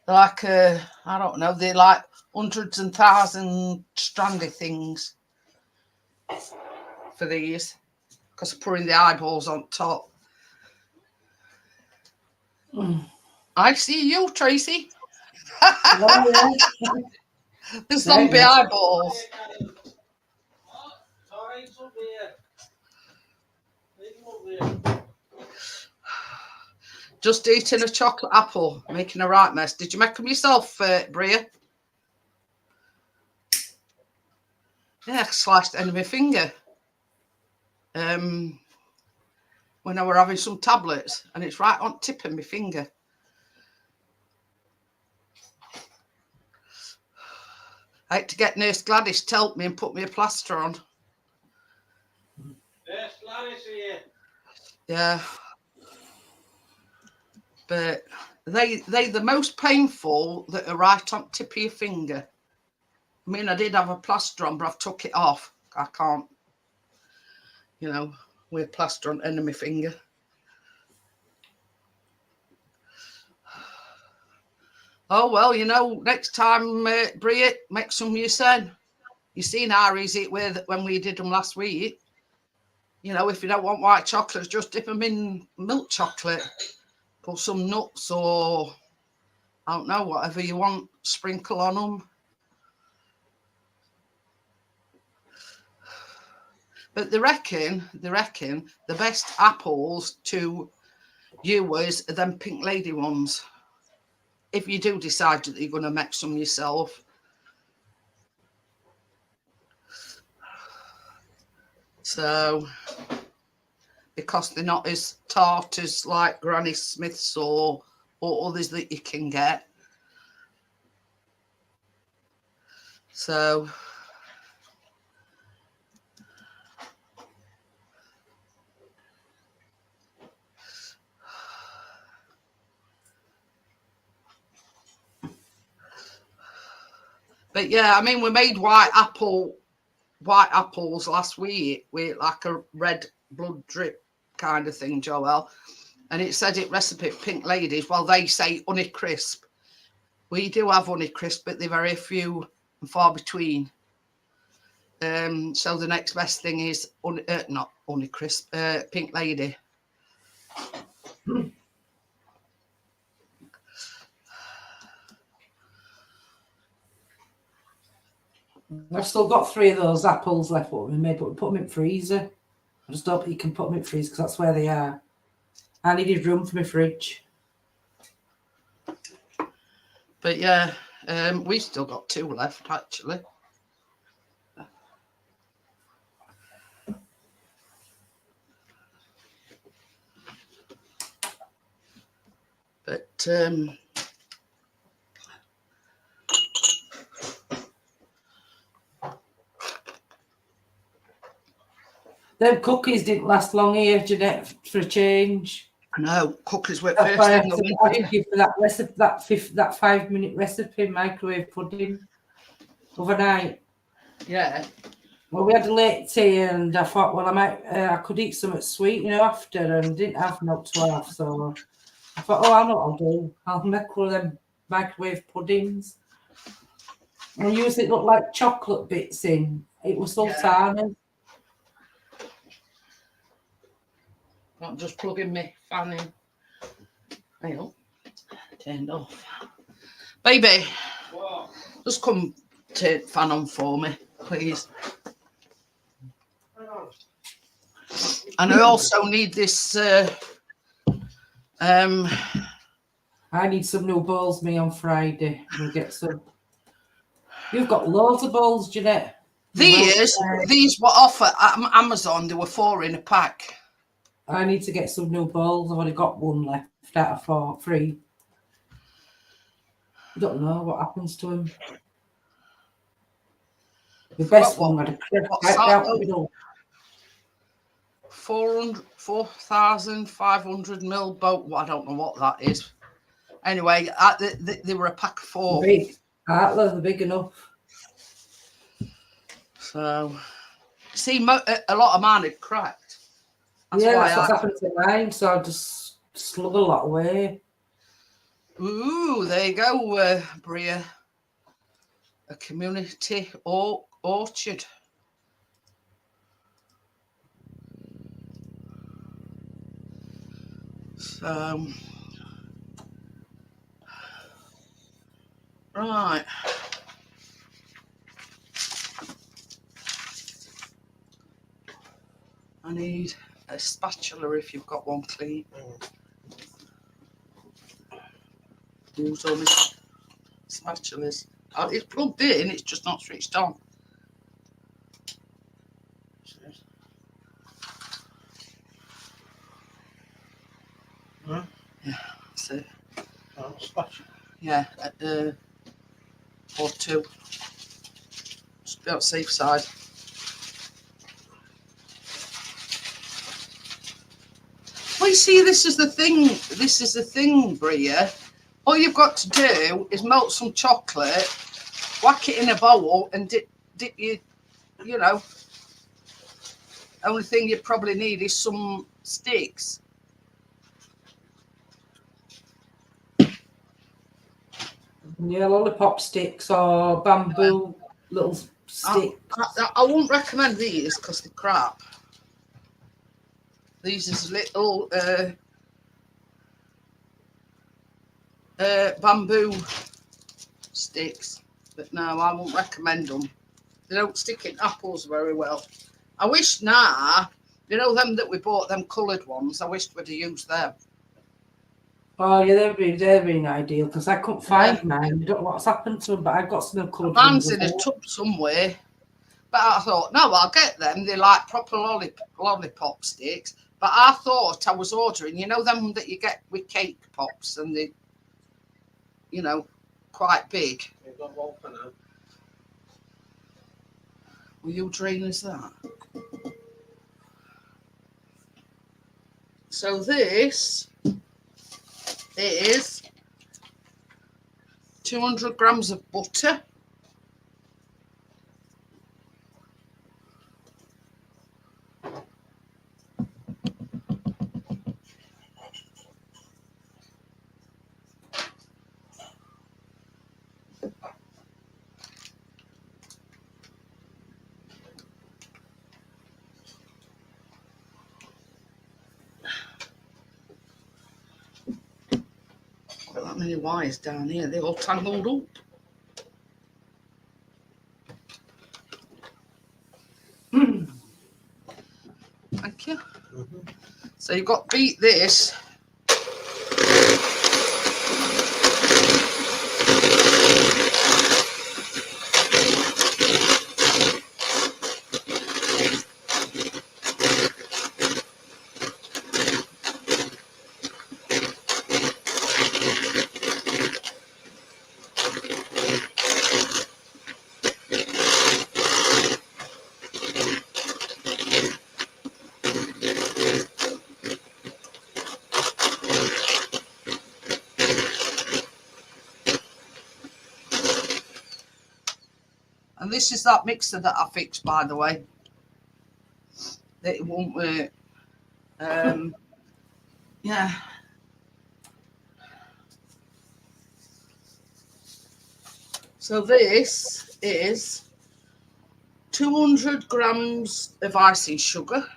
B: They're like, I don't know, they're like hundreds and thousand strandy things for these because I'm putting the eyeballs on top. I see you, Tracy.
C: Oh, yeah.
B: The zombie eyeballs. Just eating a chocolate apple, making a right mess. Did you make them yourself, Bria? Yeah, I sliced the end of my finger. When I were having some tablets, and it's right on tip of my finger. I had to get Nurse Gladys to help me and put me a plaster on.
A: Nurse Gladys here.
B: Yeah. But they the most painful that are right on tip of your finger. I mean, I did have a plaster on, but I've took it off. I can't, wear plaster on the end of my finger. Oh, well, next time, Bria, make some yourself. You seen how easy it was when we did them last week. If you don't want white chocolates, just dip them in milk chocolate. Put some nuts or, I don't know, whatever you want, sprinkle on them. But they reckon the best apples to use are them Pink Lady ones. If you do decide that you're going to make some yourself. So, because they're not as tart as like Granny Smith's or others that you can get. So, but yeah, I mean, we made white apples last week with like a red blood drip kind of thing, Joel. And it said it recipe Pink Ladies. Well, they say honey crisp. We do have honey crisp, but they're very few and far between. So the next best thing is not honey crisp, Pink Lady.
C: I've still got 3 of those apples left, but we may put them in freezer. I just hope you can put them in freezer because that's where they are. I needed room for my fridge.
B: But yeah, we still got 2 left actually. But
C: them cookies didn't last long here, Jeanette, for a change.
B: no, cookies were
C: That's
B: first
C: why I
B: thing
C: had
B: that
C: to
B: went
C: ask you for that recipe, that 5-minute recipe, microwave pudding overnight.
B: Yeah.
C: Well, we had a late tea, and I thought, well, I could eat something sweet, after, and didn't have milk to have, so I thought, oh, I know what I'll do. I'll make one of them microwave puddings. And usually it looked like chocolate bits in. It was sultana.
B: I'm just plugging my fan in. Hang on. Turned off. Baby,
A: What?
B: just come turn fan on for me, please. And I also need this
C: I need some new bowls, me, on Friday. We'll get some. You've got loads of bowls, Jeanette.
B: These were off at Amazon. They were 4 in a pack.
C: I need to get some new bowls. I've only got one left out of 3. I don't know what happens to them. The best one had a cracked out middle.
B: 4,500 ml boat. Well, I don't know what that is. Anyway, they were a pack of 4.
C: Big. They're big enough.
B: So, see, a lot of mine had cracked.
C: That's what's happened to mine. So I just slug a lot away.
B: Ooh, there you go, Bria. A community orchard. So, right. I need a spatula if you've got one clean. Use all these spatulas. It's plugged in, it's just not switched on.
A: Huh?
B: Yeah, that's it.
A: Oh, spatula.
B: Yeah, or 2. Just be on the safe side. Well, you see, this is the thing. This is the thing, Bria. All you've got to do is melt some chocolate, whack it in a bowl, and dip you know. Only thing you probably need is some sticks.
C: Yeah, lollipop sticks or bamboo little sticks.
B: I won't recommend these because they're crap. These is little bamboo sticks, but no, I won't recommend them. They don't stick in apples very well. I wish you know them that we bought, them coloured ones, I wish we'd have used them.
C: Oh yeah, they've been ideal because I couldn't find mine. I don't know what's happened to them, but I've got some coloured ones.
B: Mine's in a tub somewhere, but I thought, no, I'll get them. They're like proper lollipop sticks. But I thought I was ordering, you know, them that you get with cake pops and they, you know, quite big.
A: You've got one for now.
B: Will you drain us that? So this is 200 grams of butter. Got that many wires down here, they're all tangled up. Thank you. So you've got to beat this. And this is that mixer that I fixed, by the way. It won't work. Yeah. So this is 200 grams of icing sugar.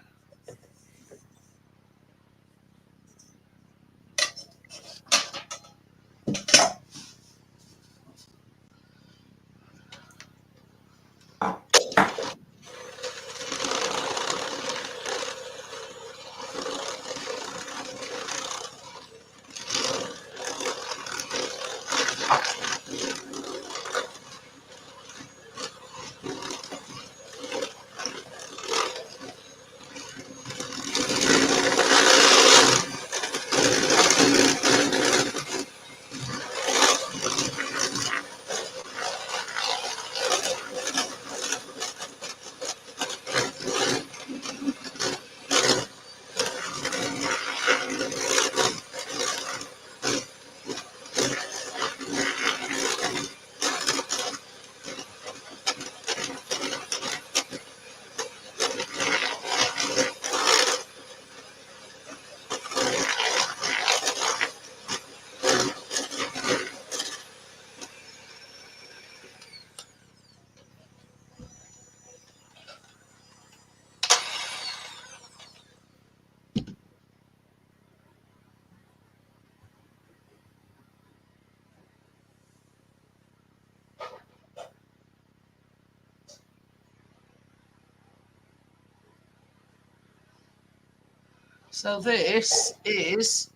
B: So this is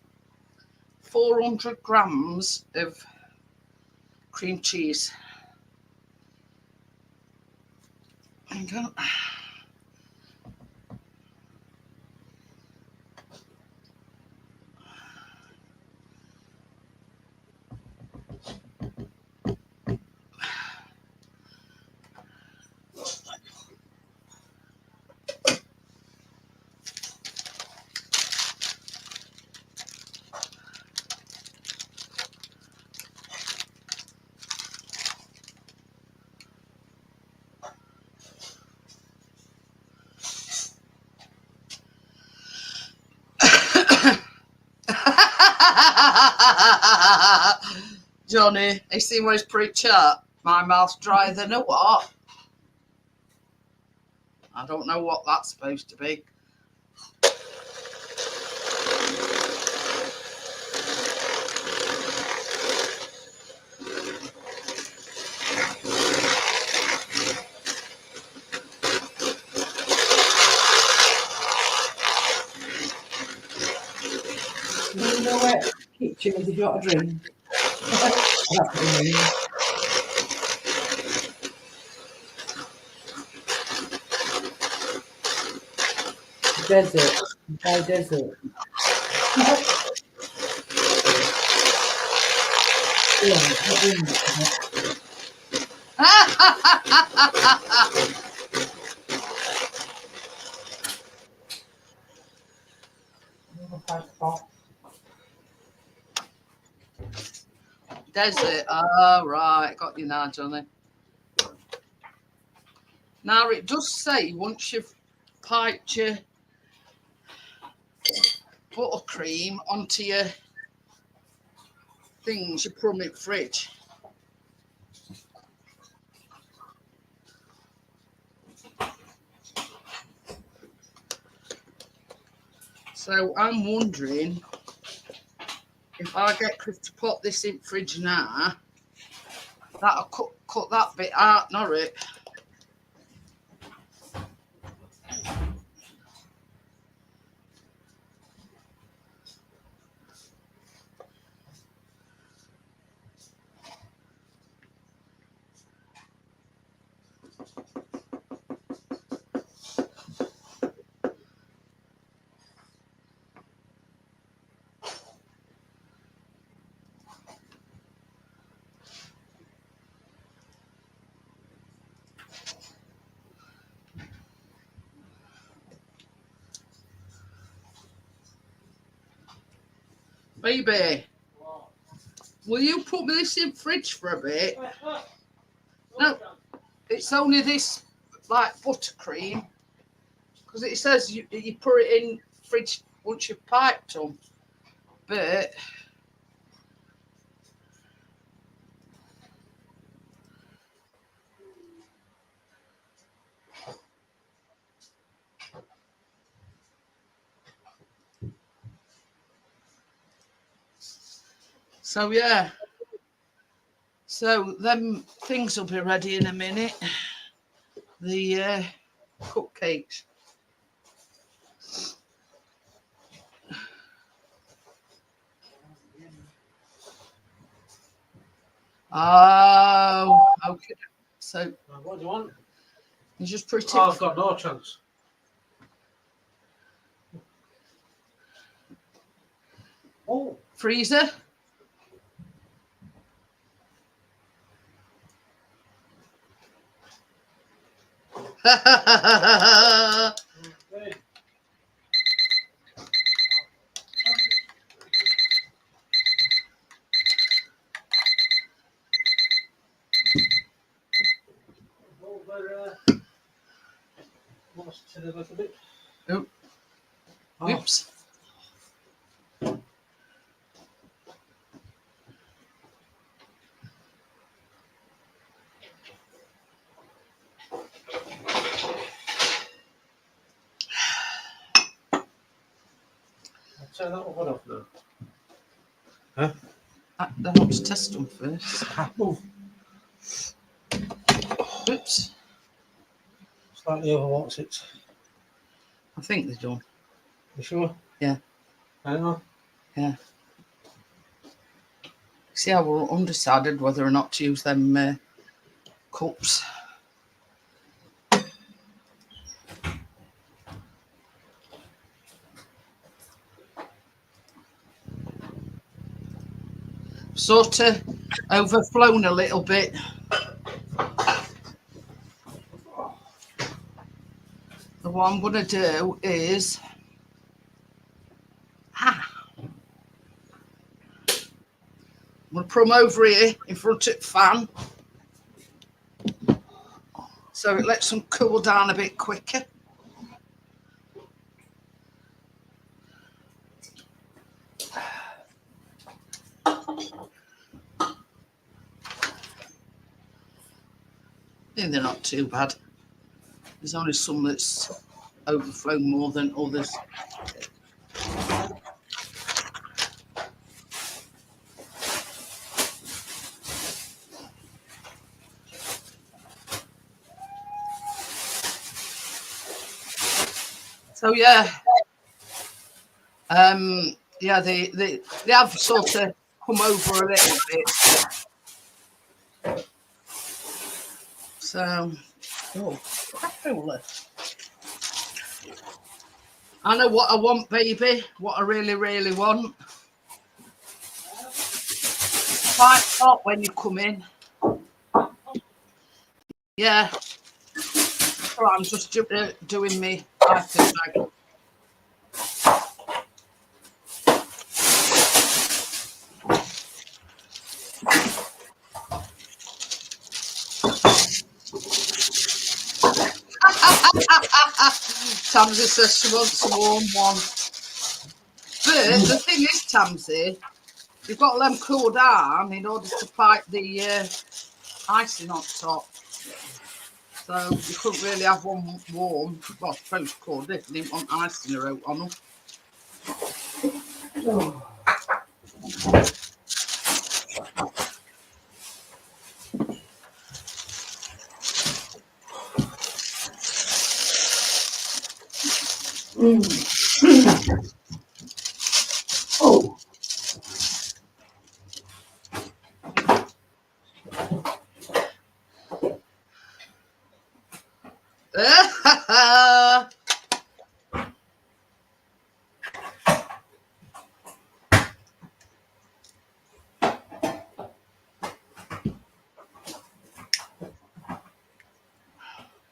B: 400 grams of cream cheese. There you go. Johnny, you see what he's pretty up? My mouth's drier than a what? I don't know what that's supposed to be.
C: You know where the kitchen is if you want a drink. That's what I mean. Desert. By desert. Yeah, not doing that.
B: Desert. Oh, right. Got you now, Johnny. Now, it does say once you've piped your buttercream onto your things, you put them in the fridge. So I'm wondering if I get Chris to put this in fridge now, that'll cut that bit out, not it? Baby, will you put me this in fridge for a bit? No, it's only this like buttercream because it says you put it in fridge once you've piped them. But so yeah. So them things will be ready in a minute. The cupcakes. Oh, okay. So
A: What do you want?
B: you just put it
A: Oh, I've got no chance. Oh,
B: freezer.
A: okay. Over, lost it a little bit.
B: Oh.
A: Oh,
B: Oops.
A: I'll turn that one off now.
B: I want to test them first.
A: Move.
B: Oops.
A: Slightly over what's it?
B: I think they're done.
A: You sure?
B: Yeah.
A: Hang on.
B: See, I were undecided whether or not to use them cups. Sort of overflown a little bit. So what I'm going to do is I'm going to put them over here in front of the fan so it lets them cool down a bit quicker. And they're not too bad. There's only some that's overflown more than others. So yeah, they have sort of come over a little bit. So, I know what I want, baby. What I really, really want. Quite hot when you come in. Yeah. So I'm just doing me item bag. Tamsy says she wants a warm one. But the thing is, Tamsy, you've got to let them cool down in order to pipe the icing on top. So you couldn't really have one warm. Well, I suppose you could if you didn't want icing on them.
C: Oh.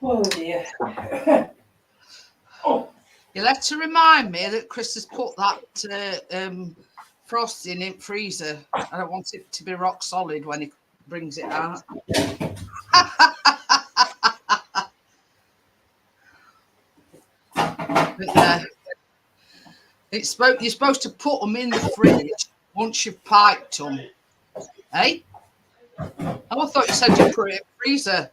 C: Oh dear. Oh.
B: You'll have to remind me that Chris has put that frosting in freezer. I don't want it to be rock solid when he brings it out. But yeah, you're supposed to put them in the fridge once you've piped them. Eh? Oh, I thought you said you put it in the freezer.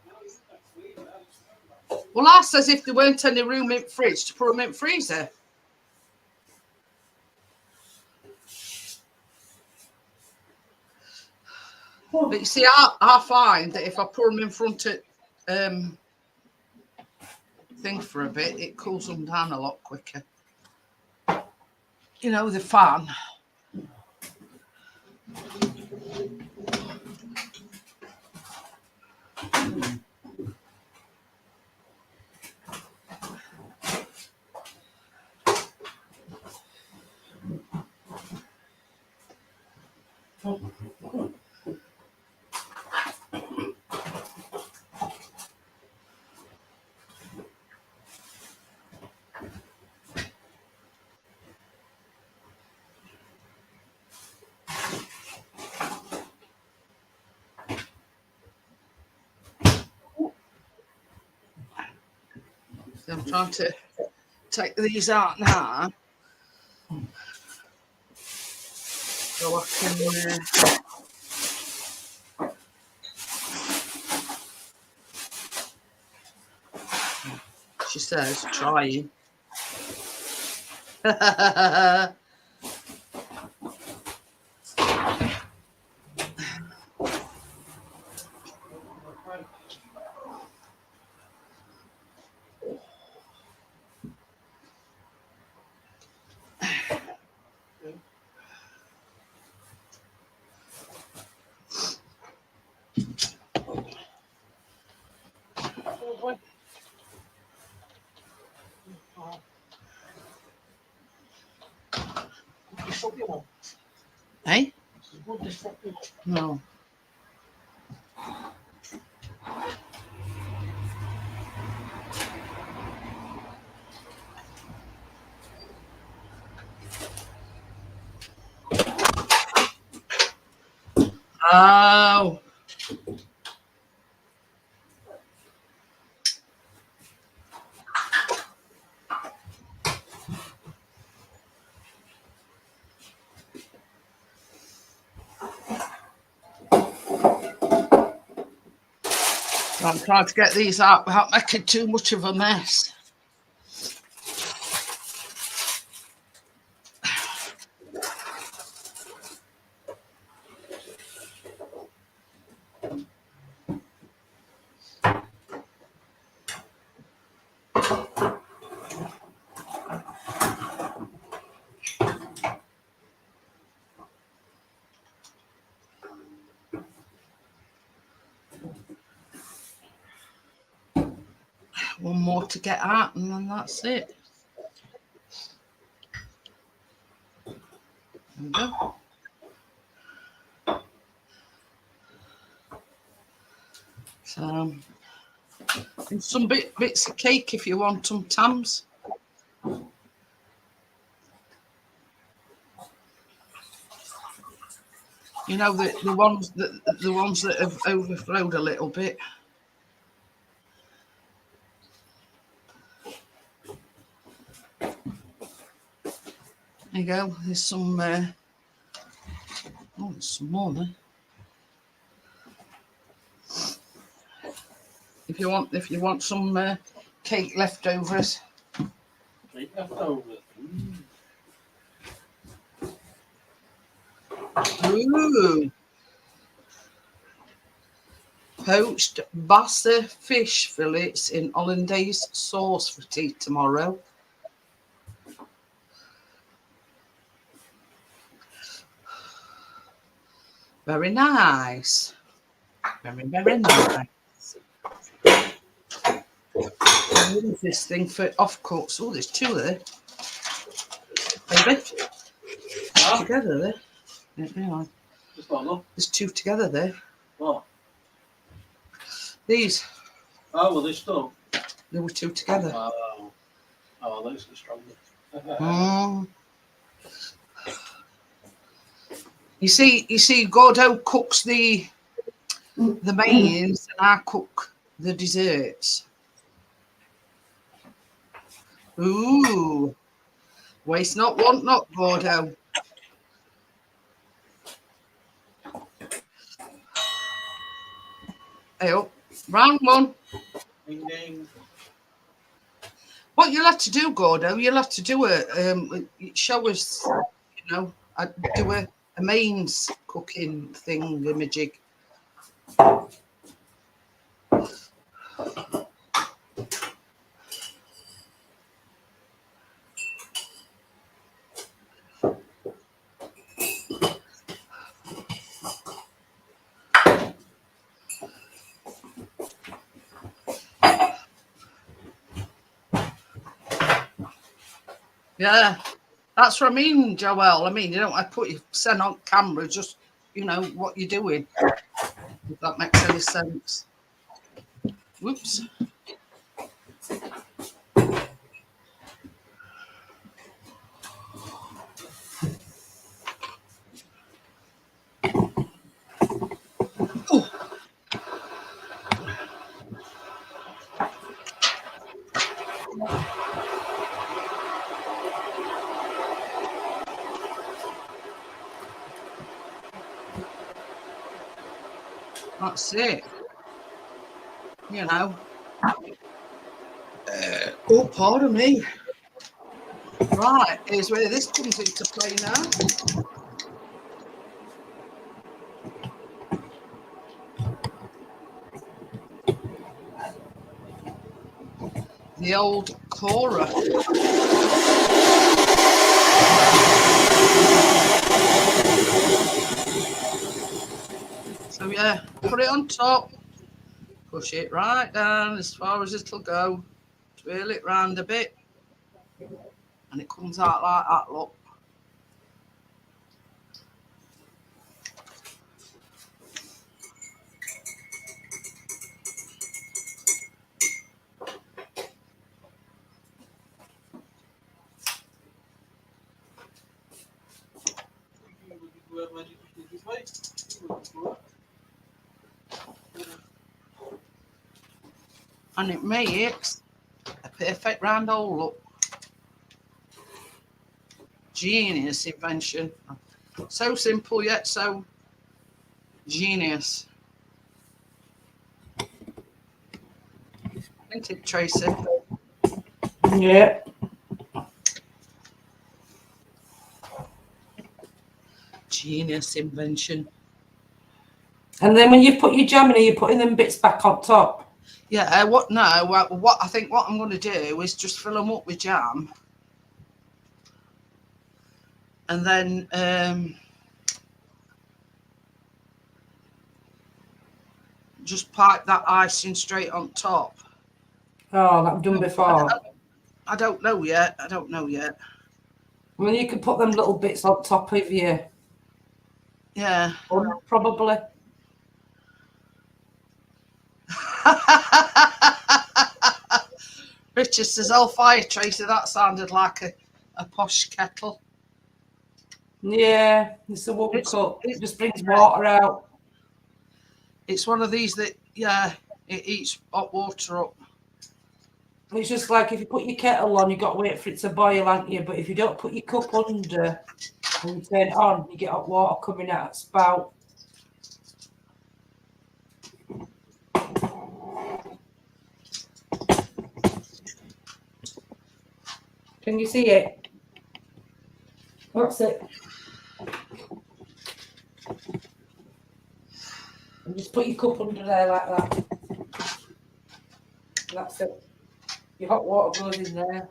B: Well, I says if there weren't any room in the fridge to put them in the freezer. But you see, I find that if I put them in front of thing for a bit, it cools them down a lot quicker. You know, the fan. So I'm trying to take these out now. So I can she says, trying.
A: this front door.
B: No. Oh. I'm trying to get these out without making too much of a mess. One more to get out and then that's it. There we go. So, and some bits of cake if you want them, Tams. You know the ones that have overflowed a little bit. There you go. There's some. Oh, there's some more there. If you want some cake leftovers.
A: Take leftovers.
B: Ooh. Poached bassa fish fillets in hollandaise sauce for tea tomorrow. Very nice. Very nice. What is this thing for off cuts? Oh, there's two there. Baby.
A: Huh?
B: Together there. Yeah, hang on.
A: Just got enough.
B: There's two together there.
A: What?
B: These.
A: Oh, well, this stuff.
B: There were two together.
A: Oh, those are stronger.
B: Mm. You see, Gordo cooks the mains, and I cook the desserts. Ooh, waste not, want not, Gordo. Hey, up, round one.
A: Ding ding.
B: What you'll have to do, Gordo, you'll have to do show us, you know, do a mains cooking thing, imaging. Yeah, that's what I mean, Joelle. I mean, you don't have to put your send on camera, just, you know, what you're doing. If that makes any sense. Whoops. Oh. That's it. You know. Oh, pardon me. Right, here's where this comes into play now. The old Cora. So yeah, put it on top, push it right down as far as it'll go, twirl it round a bit, and it comes out like that, look. And it makes a perfect round hole look. Genius invention. So simple yet so genius. Ain't it, Tracy?
C: Yeah.
B: Genius invention.
C: And then when you put your jam in, are you putting them bits back on top?
B: Yeah, what I think what I'm going to do is just fill them up with jam. And then just pipe that icing straight on top.
C: Oh, that I've done before.
B: I don't know yet. I don't know yet.
C: I mean, you could put them little bits on top of your
B: Yeah.
C: bun, probably.
B: Richard says, "Oh, fire, Tracy, that sounded like a posh kettle."
C: Yeah, it's a wood
B: It's-
C: cut.
B: it's-
C: It just brings water out.
B: It's one of these that, yeah, it eats hot water up.
C: It's just like if you put your kettle on, you've got to wait for it to boil, haven't you? But if you don't put your cup under and you turn it on, you get hot water coming out of the spout. Can you see it? That's it. And just put your cup under there like that. That's it. Your hot water goes in there.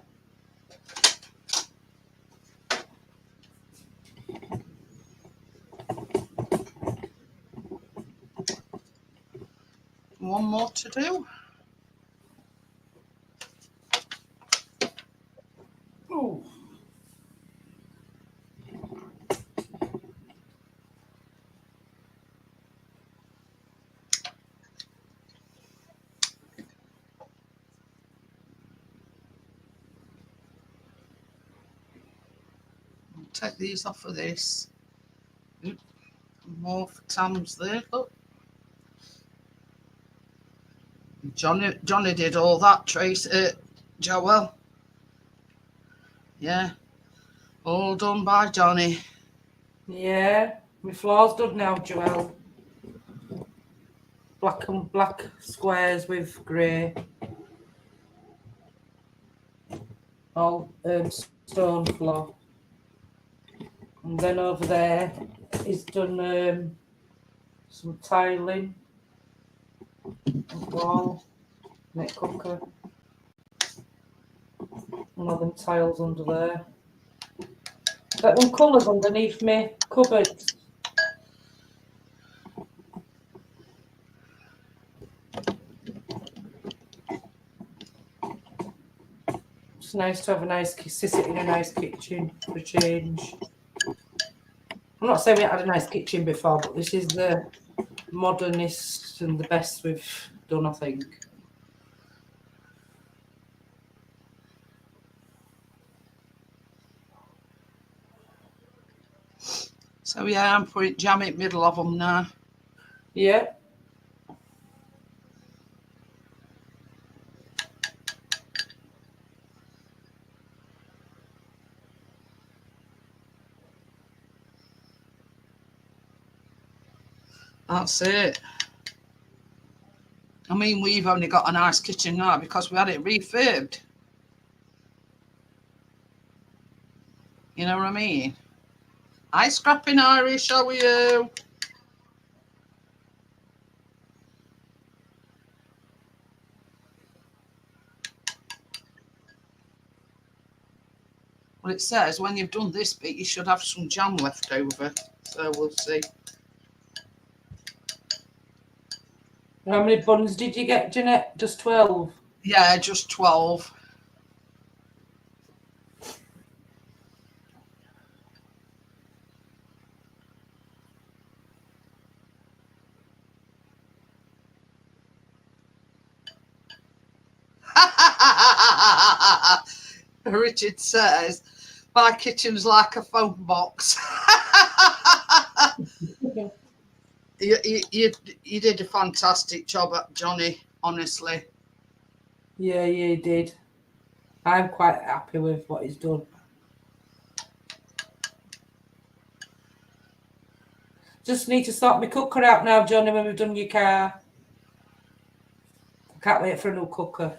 B: One more to do.
C: Ooh.
B: Take these off of this. Oop, more for Tam's there. Look. Johnny did all that, Tracy. Joel. Yeah. All done by Johnny.
C: Yeah, my floor's done now, Joelle. Black squares with grey. All stone floor. And then over there, he's done some tiling. Wall, net cooker. And all them tiles under there. Got them colours underneath me cupboards. It's nice to have a nice sit in a nice kitchen for a change. I'm not saying we had a nice kitchen before, but this is the modernist and the best we've done, I think.
B: So yeah, I'm putting jam in the middle of them now.
C: Yeah.
B: That's it. I mean, we've only got a nice kitchen now because we had it refurbed. You know what I mean? Hi, Scrapping Irish, how are you? Well, it says when you've done this bit, you should have some jam left over. So we'll see.
C: How many buns did you get, Jeanette? Just 12?
B: Yeah, just 12. Richard says, my kitchen's like a phone box. You did a fantastic job, Johnny, honestly.
C: Yeah, he did. I'm quite happy with what he's done. Just need to sort my cooker out now, Johnny, when we've done your car. I can't wait for a new cooker.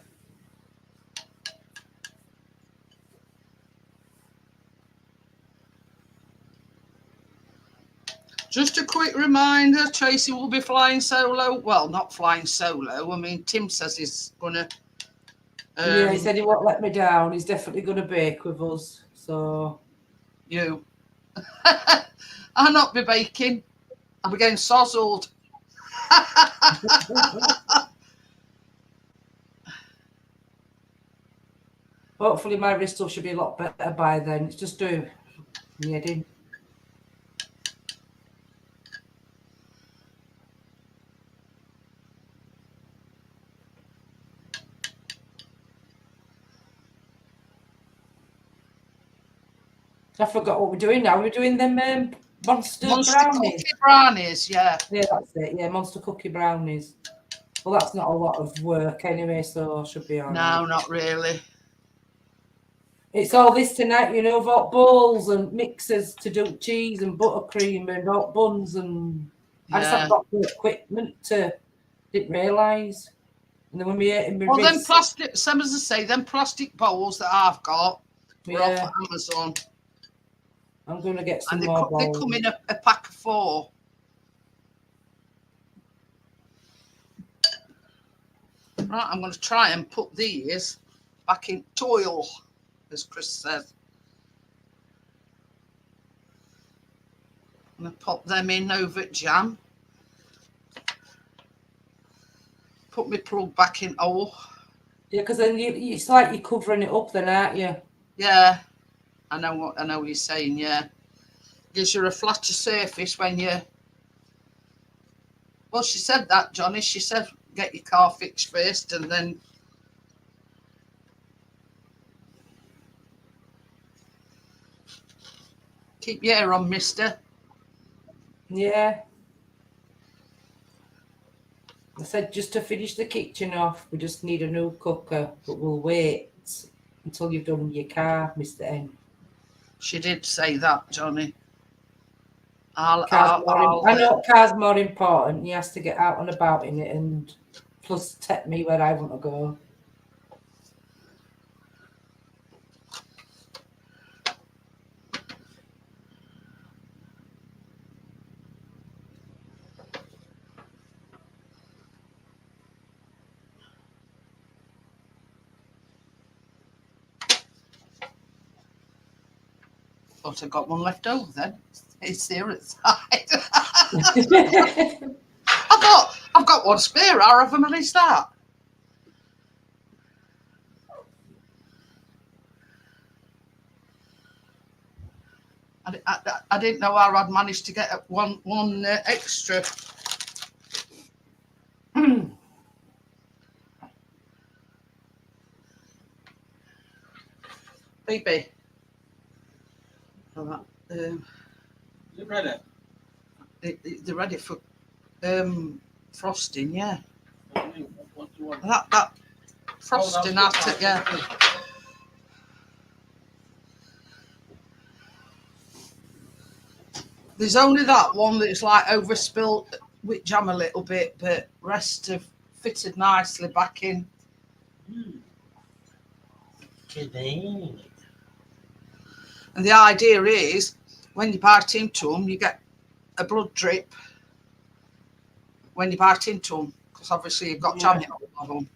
B: Just a quick reminder, Tracy will be flying solo. Well, not flying solo. I mean, Tim says he's going to...
C: Yeah, he said he won't let me down. He's definitely going to bake with us. So...
B: You. I'll not be baking. I'll be getting sozzled.
C: Hopefully my wrist should be a lot better by then. It's just doing my head in. I forgot what we're doing now. We're doing them monster brownies.
B: Cookie brownies, yeah.
C: Yeah, that's it. Yeah, monster cookie brownies. Well, that's not a lot of work anyway, so should be all right.
B: No, not really.
C: It's all this tonight, you know, got bowls and mixers to do cheese and buttercream and hot buns and I just haven't got the equipment to, didn't realise. And then when we ate in my
B: Well, them
C: wrist,
B: plastic, some as I say, them plastic bowls that I've got were off
C: yeah,
B: Amazon.
C: I'm going to get some
B: And they,
C: more
B: they
C: bowls.
B: come in a pack of 4. Right, I'm going to try and put these back in toil, as Chris said. I'm going to pop them in over jam. Put my plug back in. Oh,
C: Yeah, because then it's like you're covering it up then, aren't you?
B: yeah. I know what you're saying, yeah. Gives you a flatter surface when you... Well, she said that, Johnny. She said, get your car fixed first and then... Keep your hair on, mister.
C: Yeah. I said just to finish the kitchen off, we just need a new cooker, but we'll wait until you've done your car, Mr. N.
B: She did say that, Johnny.
C: I know car's more important. He has to get out and about in it and plus take me where I want to go.
B: Thought I got one left over then. It's there at the side. I thought, I've got one spare. How have I managed that? I didn't know how I'd managed to get one extra. Baby.
A: Is it ready?
B: They're ready for frosting, yeah.
A: What do you want?
B: That frosting after, yeah. There's only that one that's like overspilled with jam a little bit, but rest have fitted nicely back in.
A: Today.
B: And the idea is, when you bite into them, you get a blood drip when you bite into them, because obviously you've got jam in all of them.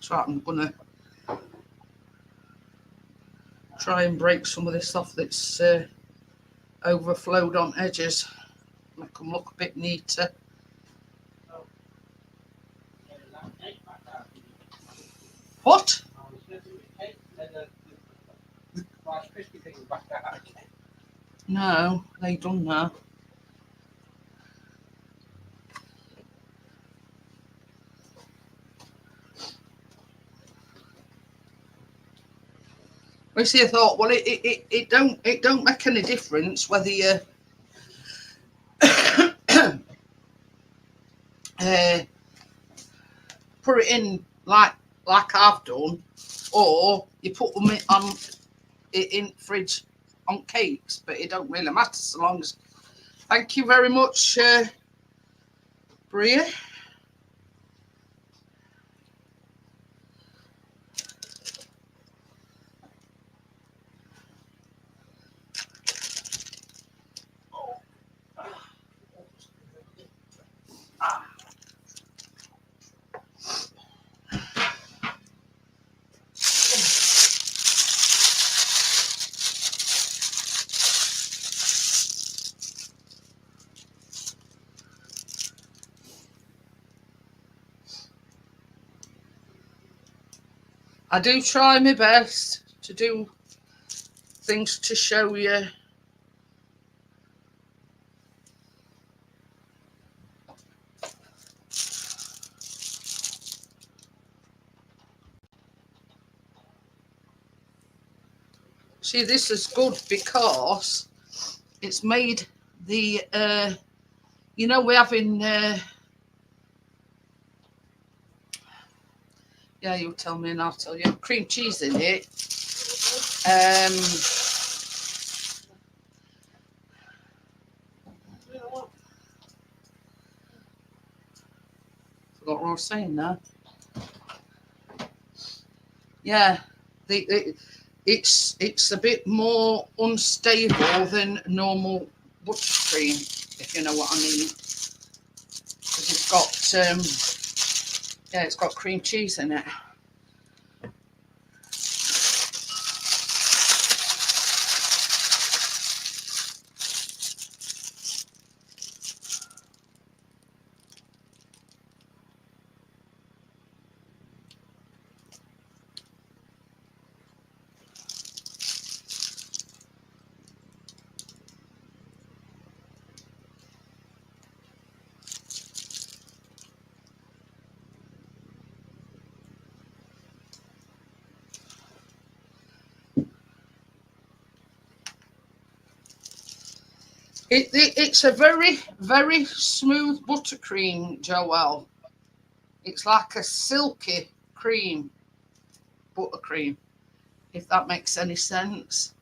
B: So I'm going to try and break some of this off that's overflowed on edges. Make them look a bit neater. What? No, they done that. You see, I thought, well, it don't make any difference whether you put it in like I've done, or you put them in fridge on cakes, but it don't really matter so long as. Thank you very much, Bria. I do try my best to do things to show you. See, this is good because it's made the, you know, we're having, yeah, you tell me and I'll tell you, cream cheese in it. Forgot what I was saying now. Yeah, it's a bit more unstable than normal buttercream, if you know what I mean. Because it's got yeah, it's got cream cheese in it. It's a very, very smooth buttercream, Joelle. It's like a silky cream, buttercream, if that makes any sense.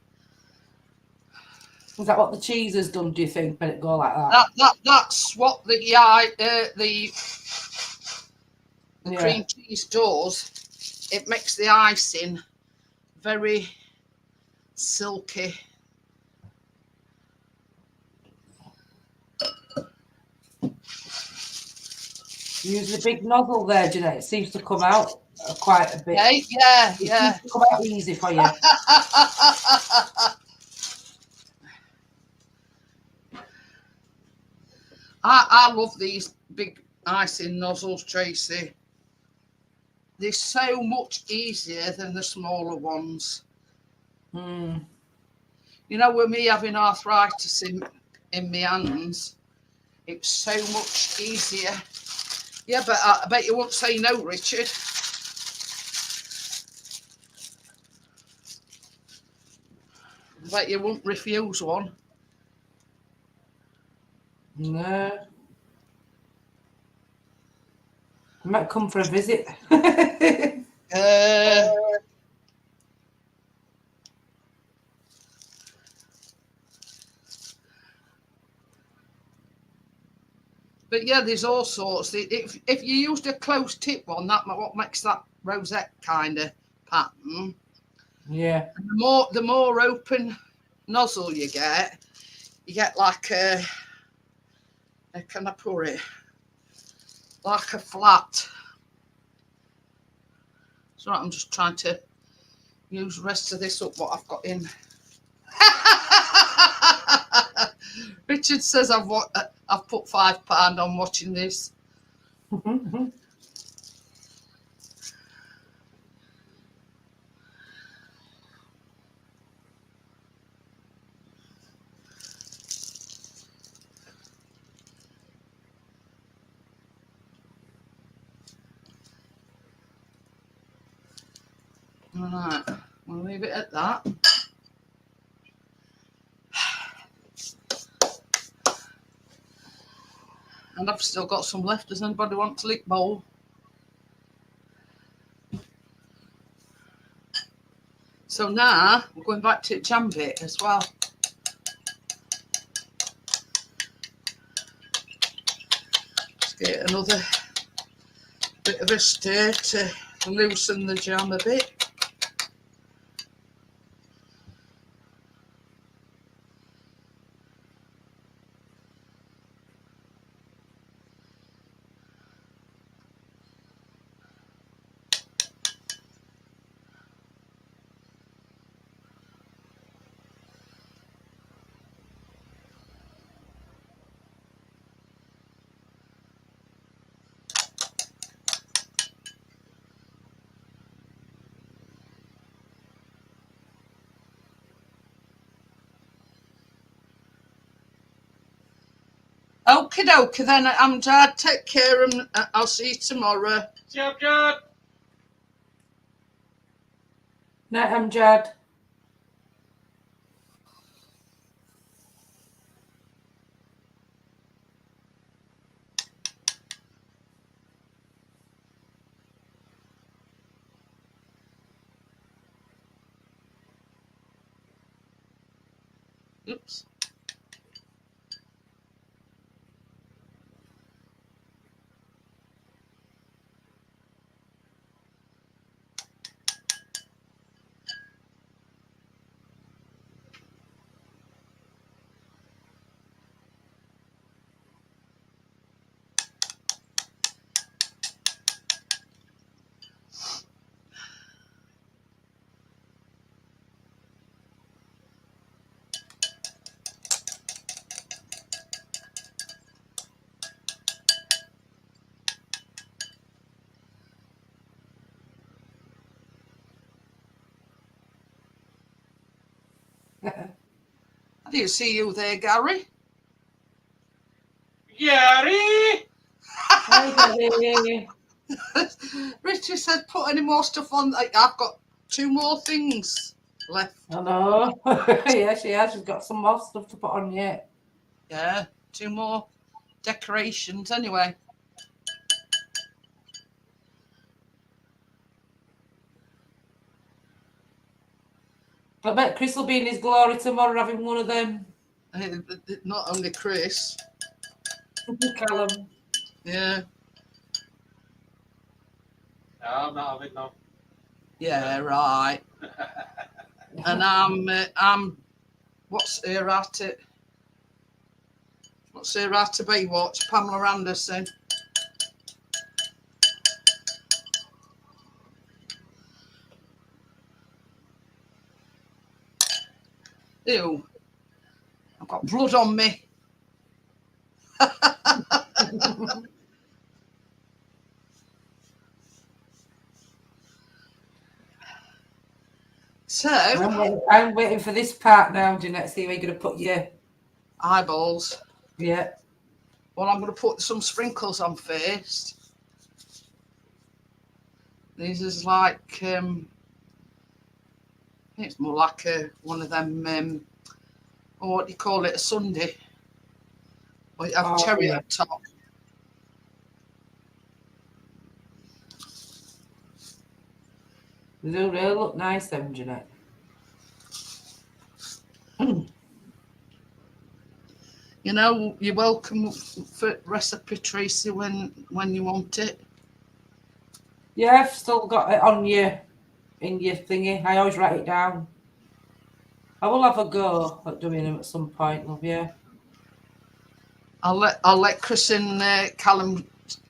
C: Is that what the cheese has done, do you think, when it go like that?
B: That's what the cream cheese does. It makes the icing very silky.
C: Use the big nozzle there, Jeanette. It seems to come out quite a bit.
B: Yeah.
C: It seems to come out easy for you.
B: I love these big icing nozzles, Tracy. They're so much easier than the smaller ones.
C: Mm.
B: You know, with me having arthritis in my hands, it's so much easier. Yeah, but I bet you won't say no, Richard. I bet you won't refuse one.
C: No. I might come for a visit.
B: But yeah, there's all sorts. If you used a close tip one, that what makes that rosette kind of pattern.
C: Yeah.
B: And the more open nozzle you get like a how can I put it? Like a flat. So I'm just trying to use the rest of this up what I've got in. Richard says I've put £5 on watching this. Right, we'll leave it at that. And I've still got some left. Does anybody want to lick bowl? So now we're going back to jam bit as well. Just get another bit of a stir to loosen the jam a bit. Okie dokie then, Dad. Take care and I'll see you tomorrow.
A: Jab.
C: Night, Amjad.
B: Oops. I didn't see you there, Gary.
A: Gary!
C: Hi, Daddy.
B: Richie said, put any more stuff on. I've got 2 more things left.
C: I know. Yeah, she has. She's got some more stuff to put on yet.
B: Yeah, 2 more decorations anyway.
C: I bet Chris will be in his glory tomorrow having one of them.
B: Not only Chris.
C: Callum.
B: Yeah.
A: No, I'm not having no.
B: Yeah, right. And I'm what's her at it? What's her at to be? What's Pamela Anderson? Ew. I've got blood on me. So,
C: I'm waiting for this part now, Jeanette. See where you're going to put your
B: eyeballs.
C: Yeah.
B: Well, I'm going to put some sprinkles on first. This is like, it's more like one of them, what do you call it, a sundae. Well, you have cherry
C: yeah.
B: at the top.
C: They do really look nice, them, Jeanette.
B: You know, you're welcome for recipe, Tracy, when you want it.
C: Yeah, I've still got it on in your thingy. I always write it down. I will have a go at doing them at some point, love, yeah.
B: I'll let Chris and Callum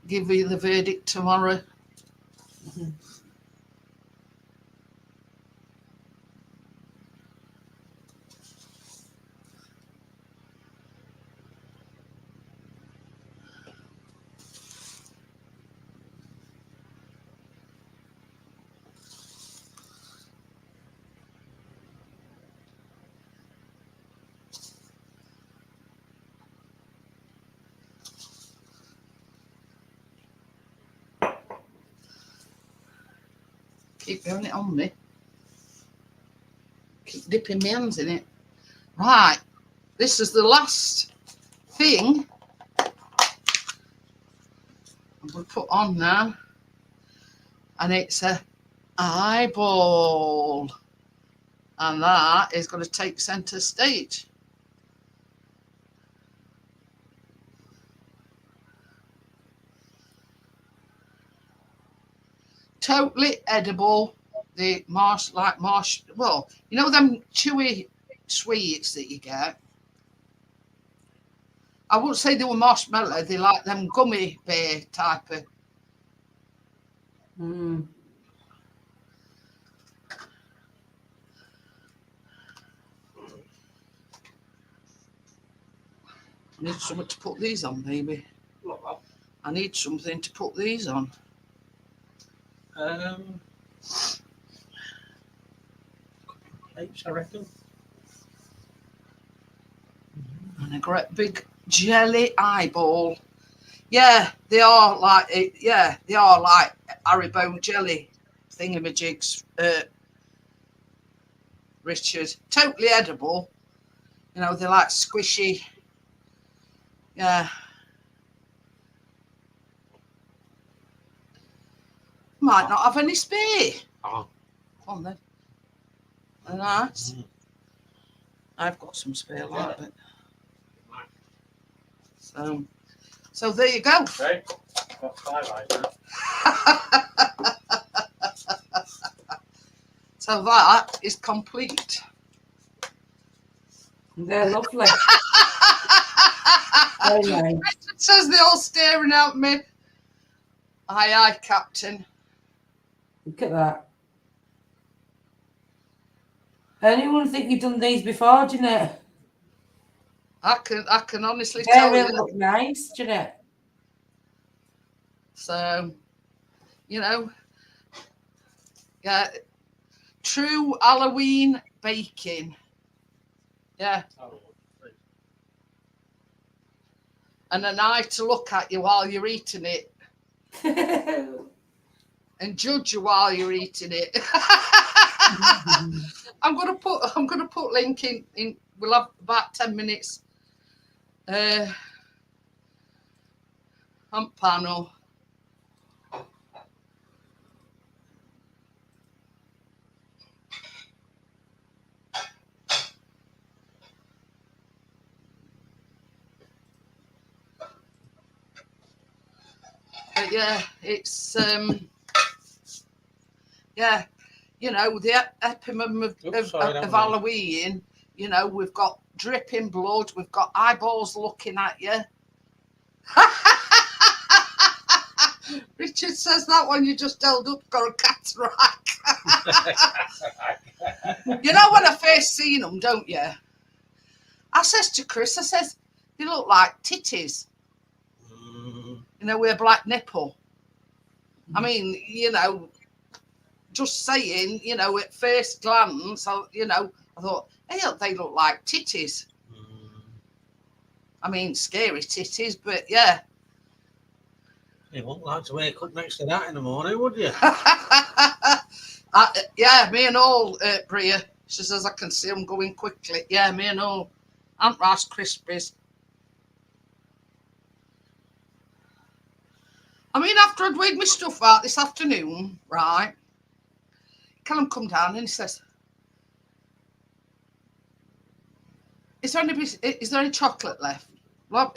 B: give you the verdict tomorrow.
C: Mm-hmm.
B: Keep going it on me. Keep dipping my hands in it. Right, this is the last thing I'm going to put on now, and it's a eyeball. And that is going to take centre stage. Totally edible. The well, you know them chewy sweets that you get. I wouldn't say they were marshmallow. They like them gummy bear type of.
C: Mm.
B: I need something to put these on, maybe. I need something to put these on.
A: Cupcakes, I reckon.
B: And a great big jelly eyeball. Yeah, they are like it. Yeah, they are like Haribo jelly thingamajigs. Richard, totally edible. You know, they're like squishy. Yeah. Might not have any spare.
A: Oh.
B: Come on then. They're nice. I've got some spare like that. So there you go.
A: Right. Got 5 eyes now.
B: So that is complete.
C: They're lovely. Very nice.
B: It says they're all staring at me. Aye, aye, Captain.
C: Look at that. Anyone think you've done these before, Jeanette?
B: I can honestly
C: They
B: tell
C: really
B: you.
C: look nice, Jeanette.
B: So, you know, yeah, true Halloween baking. Yeah, and an eye to look at you while you're eating it and judge you while you're eating it. I'm gonna put link in. We'll have about 10 minutes. On panel. But yeah, it's yeah, you know, the epitome of Halloween. You know, we've got dripping blood, we've got eyeballs looking at you. Richard says that one you just held up got a cataract. You know when I first seen them, don't you? I says to Chris, I says, they look like titties. You know, with a black nipple. I mean, you know, just saying, you know, at first glance, you know, I thought, hey, they look like titties. I mean, scary titties, but yeah.
A: You wouldn't like to wake up next to that in the morning, would you?
B: Yeah, me and all, Bria. She says I can see them going quickly. Yeah, me and all. Aunt Rice Crispies. I mean, after I'd weighed my stuff out this afternoon, right, Callum come down and he says, is there any chocolate left? Well,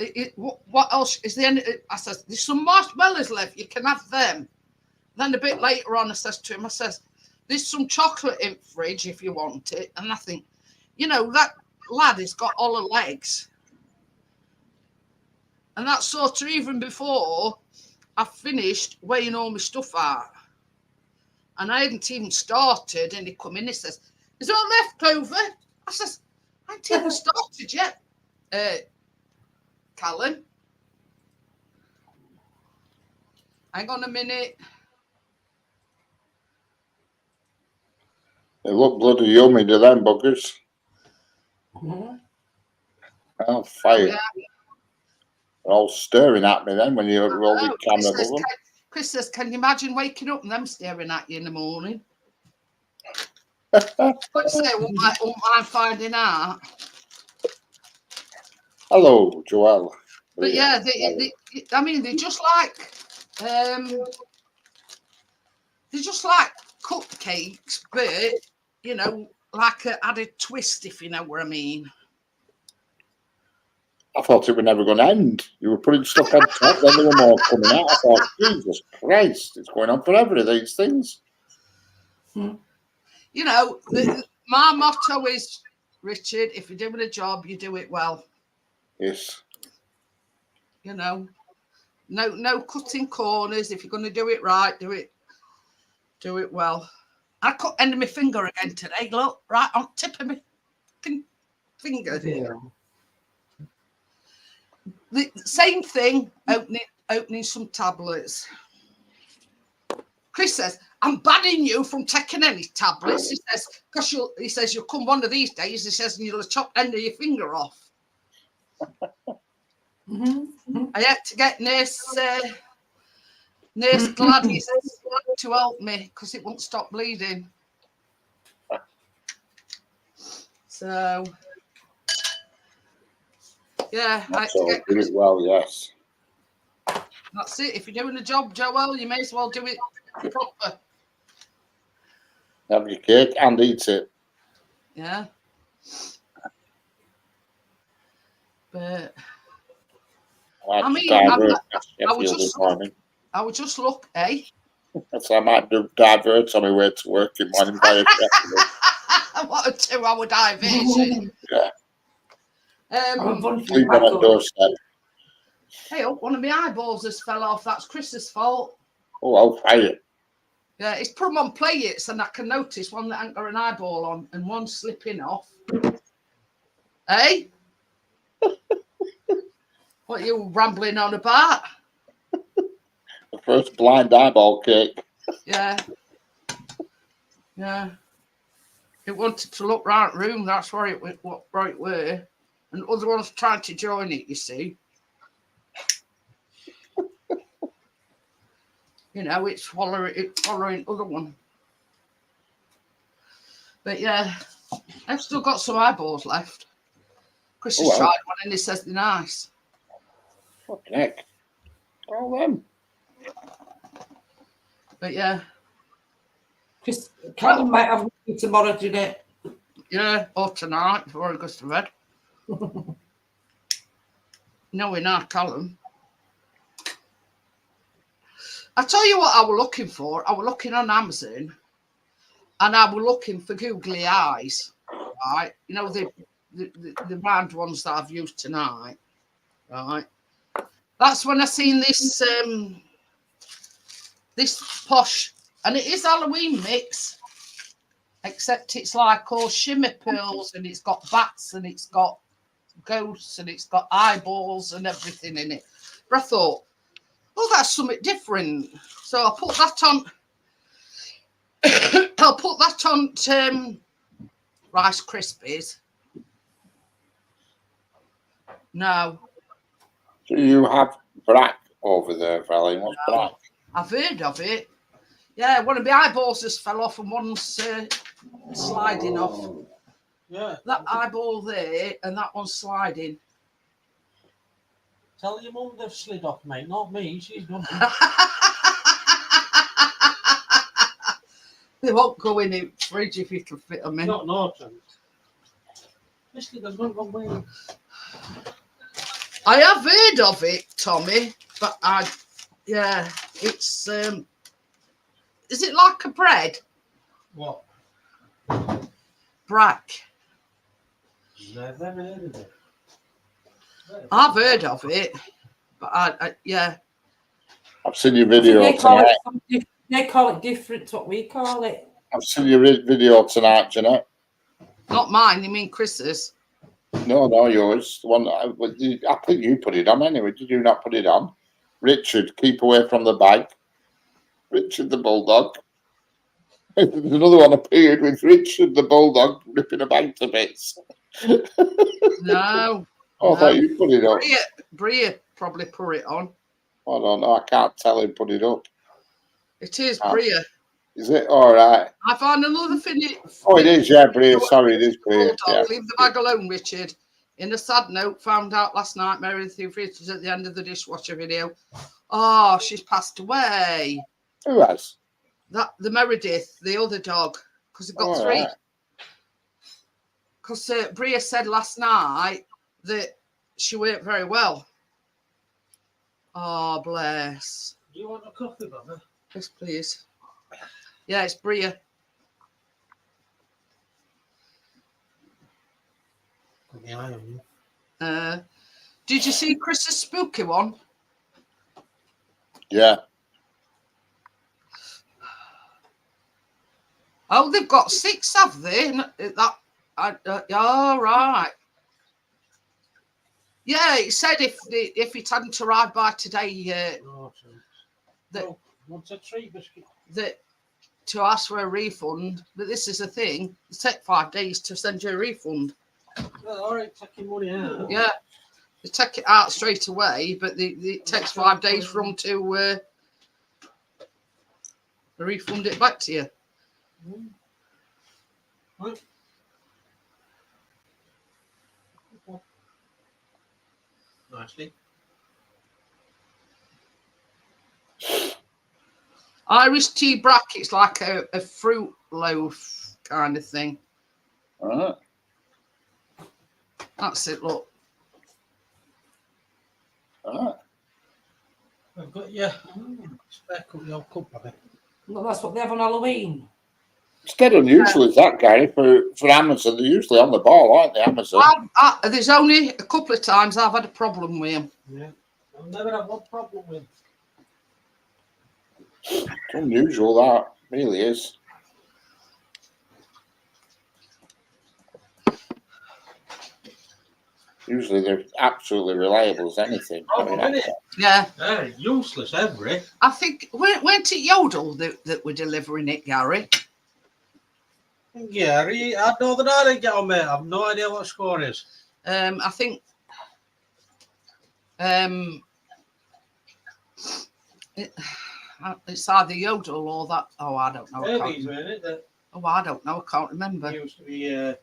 B: what else? Is there any? I says, there's some marshmallows left. You can have them. Then a bit later on, I says to him, I says, there's some chocolate in the fridge if you want it. And I think, you know, that lad has got all the legs. And that's sort of even before I finished weighing all my stuff out. And I hadn't even started. And he come in, he says, is there left over? I says, I ain't even started yet, Callum. Hang on a minute.
E: They look bloody yummy to them buggers. Oh, fire.
B: Yeah.
E: They're all staring at me then when you roll the camera above them.
B: Chris says, can you imagine waking up and them staring at you in the morning? But say, won't mind finding out.
E: Hello, Joelle.
B: But yeah, I mean, they're just like cupcakes, but you know, like a added twist, if you know what I mean.
E: I thought it was never going to end. You were putting stuff on top, then there were more coming out. I thought, Jesus Christ, it's going on forever, these things.
B: You know, my motto is, Richard, if you're doing a job, you do it well.
E: Yes.
B: You know, no cutting corners. If you're going to do it right, do it well. I cut end of my finger again today. Look, right on tip of my finger.
C: Yeah.
B: The same thing. Opening some tablets. Chris says, "I'm banning you from taking any tablets." He says, "Because you'll come one of these days." He says, "and you'll chop the end of your finger off." I had to get nurse Gladys to help me because it won't stop bleeding. So, yeah, I had to get.
E: Do it well, yes.
B: That's it. If you're doing a job, Joel, you may as well do it proper.
E: Have your cake and eat it.
B: Yeah. But I mean, I would just look, eh?
E: So I might do divert on my way to work in morning by a
B: What a 2-hour diversion.
E: Yeah.
C: Sleep
E: on a doorstep.
B: Hey, one of my eyeballs has fell off. That's Chris's fault.
E: Oh, I'll try it.
B: Yeah, it's put them on plates, and I can notice one that ain't got an eyeball on and one slipping off. Hey? What are you rambling on about?
E: The first blind eyeball cake.
B: Yeah. Yeah. It wanted to look right room, that's where it were. And other ones trying to join it, you see. You know, it's following other one. But yeah, I've still got some eyeballs left. Chris has tried one and he says they're nice.
E: Fucking heck. All them.
B: But yeah.
C: Chris, Callum might have me tomorrow, Jeanette.
B: Yeah, or tonight before he goes to bed. No, we're not, Callum. I tell you what I was looking for. I was looking on Amazon and I was looking for googly eyes. Right? You know, the round ones that I've used tonight. Right? That's when I seen this posh, and it is Halloween mix, except it's like all shimmer pearls and it's got bats and it's got ghosts and it's got eyeballs and everything in it. But I thought, oh, that's something different. So I'll put that on. I'll put that on Rice Krispies. No.
E: So you have black over there, Valley. What's black?
B: I've heard of it. Yeah, one of my eyeballs just fell off and one's sliding off.
A: Yeah.
B: That eyeball there and that one's sliding.
A: Tell your mum they've slid off, mate. Not me. She's done.
B: They won't go in the fridge if you can fit them in.
A: Not no chance. Especially there's one wrong way.
B: I have heard of it, Tommy, but it's is it like a bread?
A: What?
B: Brack.
A: Never heard of it.
B: I've heard of it, but I
E: I've seen your video
C: They call
E: tonight.
C: they call it different to what we call it.
E: I've seen your video tonight, Jeanette.
B: not mine. You mean Chris's?
E: No, yours. The one I think you put it on anyway. Did you not put it on? Richard, keep away from the bag. Richard the bulldog. There's another one appeared with Richard the bulldog ripping a bag to bits.
B: No.
E: I thought you put it up.
B: Bria probably put it on.
E: I don't know. I can't tell him put it up.
B: It is Bria.
E: Is it? All right.
B: I found another thing.
E: Oh, it is, yeah, Bria. Sorry, it is Bria. Yeah.
B: Leave the bag alone, Richard. In a sad note, found out last night Mary threw fritters at the end of the dishwasher video. Oh, she's passed away.
E: Who has?
B: The Meredith, the other dog, because it got three.
E: Right.
B: because Bria said last night that she weren't very well. Oh, bless.
A: Do you want a coffee, Mama?
B: Yes, please. Yeah, it's Bria.
A: Got my eye on you.
B: Did you see Chris's spooky one?
E: Yeah.
B: Oh, they've got 6, have they? All right. Yeah, it said if it hadn't arrived by today,
A: Oh, so.
B: that
A: Oh, wants a treat biscuit.
B: that to ask for a refund. But this is the thing: it takes 5 days to send you a refund.
A: Well, all right, take your money out.
B: Yeah, they take it out straight away, but it takes 5 days for them to refund it back to you.
A: Right. Nicely.
B: Irish tea brackets like a fruit loaf kind of thing.
E: All right.
B: That's it. Look.
E: All right.
A: I've got your spare cup, your cup of it.
C: Well, that's what they have on Halloween.
E: It's dead unusual, is that, Gary, for Amazon. They're usually on the ball, aren't they, Amazon?
B: There's only a couple of times I've had a problem with them.
A: Yeah. I've never had one problem with.
E: It's unusual, that really is. Usually they're absolutely reliable as anything. I mean,
A: Isn't it?
B: Yeah.
A: They're useless every.
B: I think, weren't it Yodel that were delivering it, Gary?
A: Gary, I know that I didn't get on, mate. I've no idea what score is.
B: I think it's either Yodel or that. Oh, I don't know.
A: Babies, weren't it? That
B: I don't know. I can't remember.
A: used to be.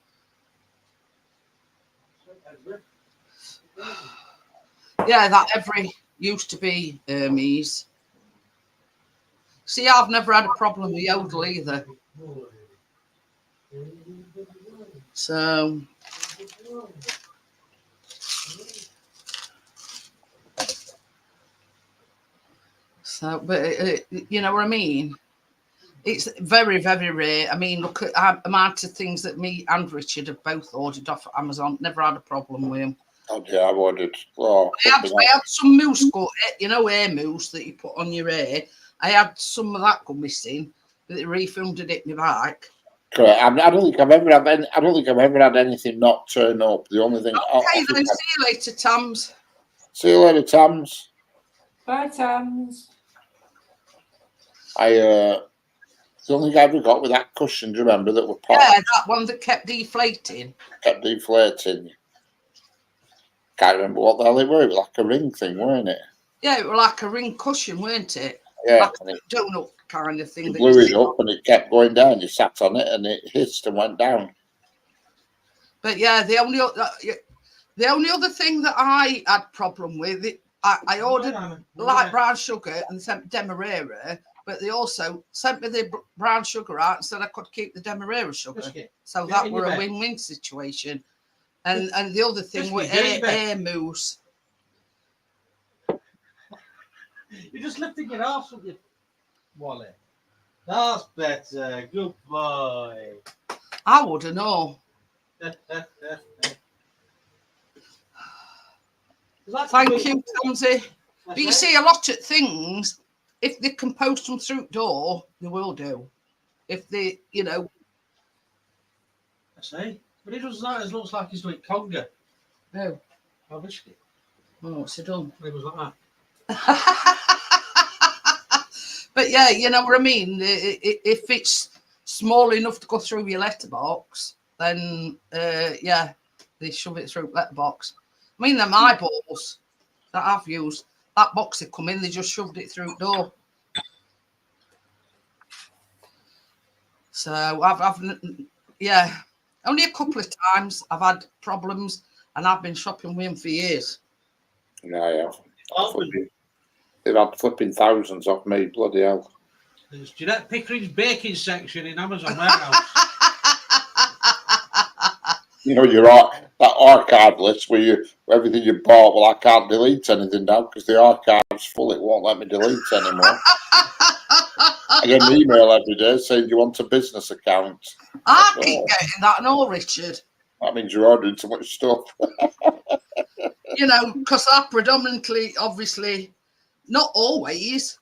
B: Yeah, that every used to be Hermes. See, I've never had a problem with Yodel either. So, but you know what I mean? It's very, very rare. I mean, look at the amount of things that me and Richard have both ordered off Amazon. Never had a problem with them.
E: oh, yeah, I ordered. Oh,
B: I had some mousse cut, you know, hair mousse that you put on your hair. I had some of that go missing, but they refunded it me back.
E: correct. I don't think I've ever had. I don't think I've ever had anything not turn up. The only thing.
B: Okay, then see you later, Tams.
E: See you later, Tams.
C: Bye, Tams.
E: The only thing I ever got with that cushion, do you remember, that were popped,
B: Yeah, that one that kept deflating.
E: kept deflating. Can't remember what the hell it were. It was like a ring thing, weren't it?
B: Yeah, it was like a ring cushion, weren't it?
E: Yeah.
B: Like
E: And
B: a donut kind of thing.
E: you
B: That
E: blew
B: you
E: it
B: sit
E: up
B: on.
E: and it kept going down. You sat on it and it hissed and went down.
B: But yeah, the only other thing that I had problem with it, I ordered light brown sugar and sent Demerara, but they also sent me the brown sugar out and said I could keep the Demerara sugar.
A: Biscuit.
B: So
A: Get
B: that
A: in
B: were
A: your
B: a
A: bed.
B: win-win situation. And the other thing
A: Biscuit,
B: was
A: get in your bed.
B: air mousse.
A: You're just lifting your arse with your wallet. That's better. Good boy.
B: I wouldn't know. Thank you, Tomsy. But you see, a lot of things, if they can post them through the door, they will do. If they, you know.
A: I say, but it does that. It looks like he's doing conga.
B: No.
A: Oh, biscuit.
B: Oh, what's it done?
A: It was like that.
B: But yeah, you know what I mean? If it's small enough to go through your letterbox, then yeah, they shove it through letterbox. I mean, them eyeballs that I've used, that box they come in, they just shoved it through the door. So I've yeah, only a couple of times I've had problems, and I've been shopping with them for years.
E: Yeah.
A: Oh,
E: They've had flipping thousands off me. Bloody hell.
A: there's Jeanette Pickering's baking section in Amazon warehouse.
E: You know, that archive list where everything you bought. Well, I can't delete anything now because the archive's full. It won't let me delete anymore. I get an email every day saying you want a business account.
B: I keep getting that and all, Richard.
E: That means you're ordering too much stuff.
B: You know, because I predominantly, obviously, not always,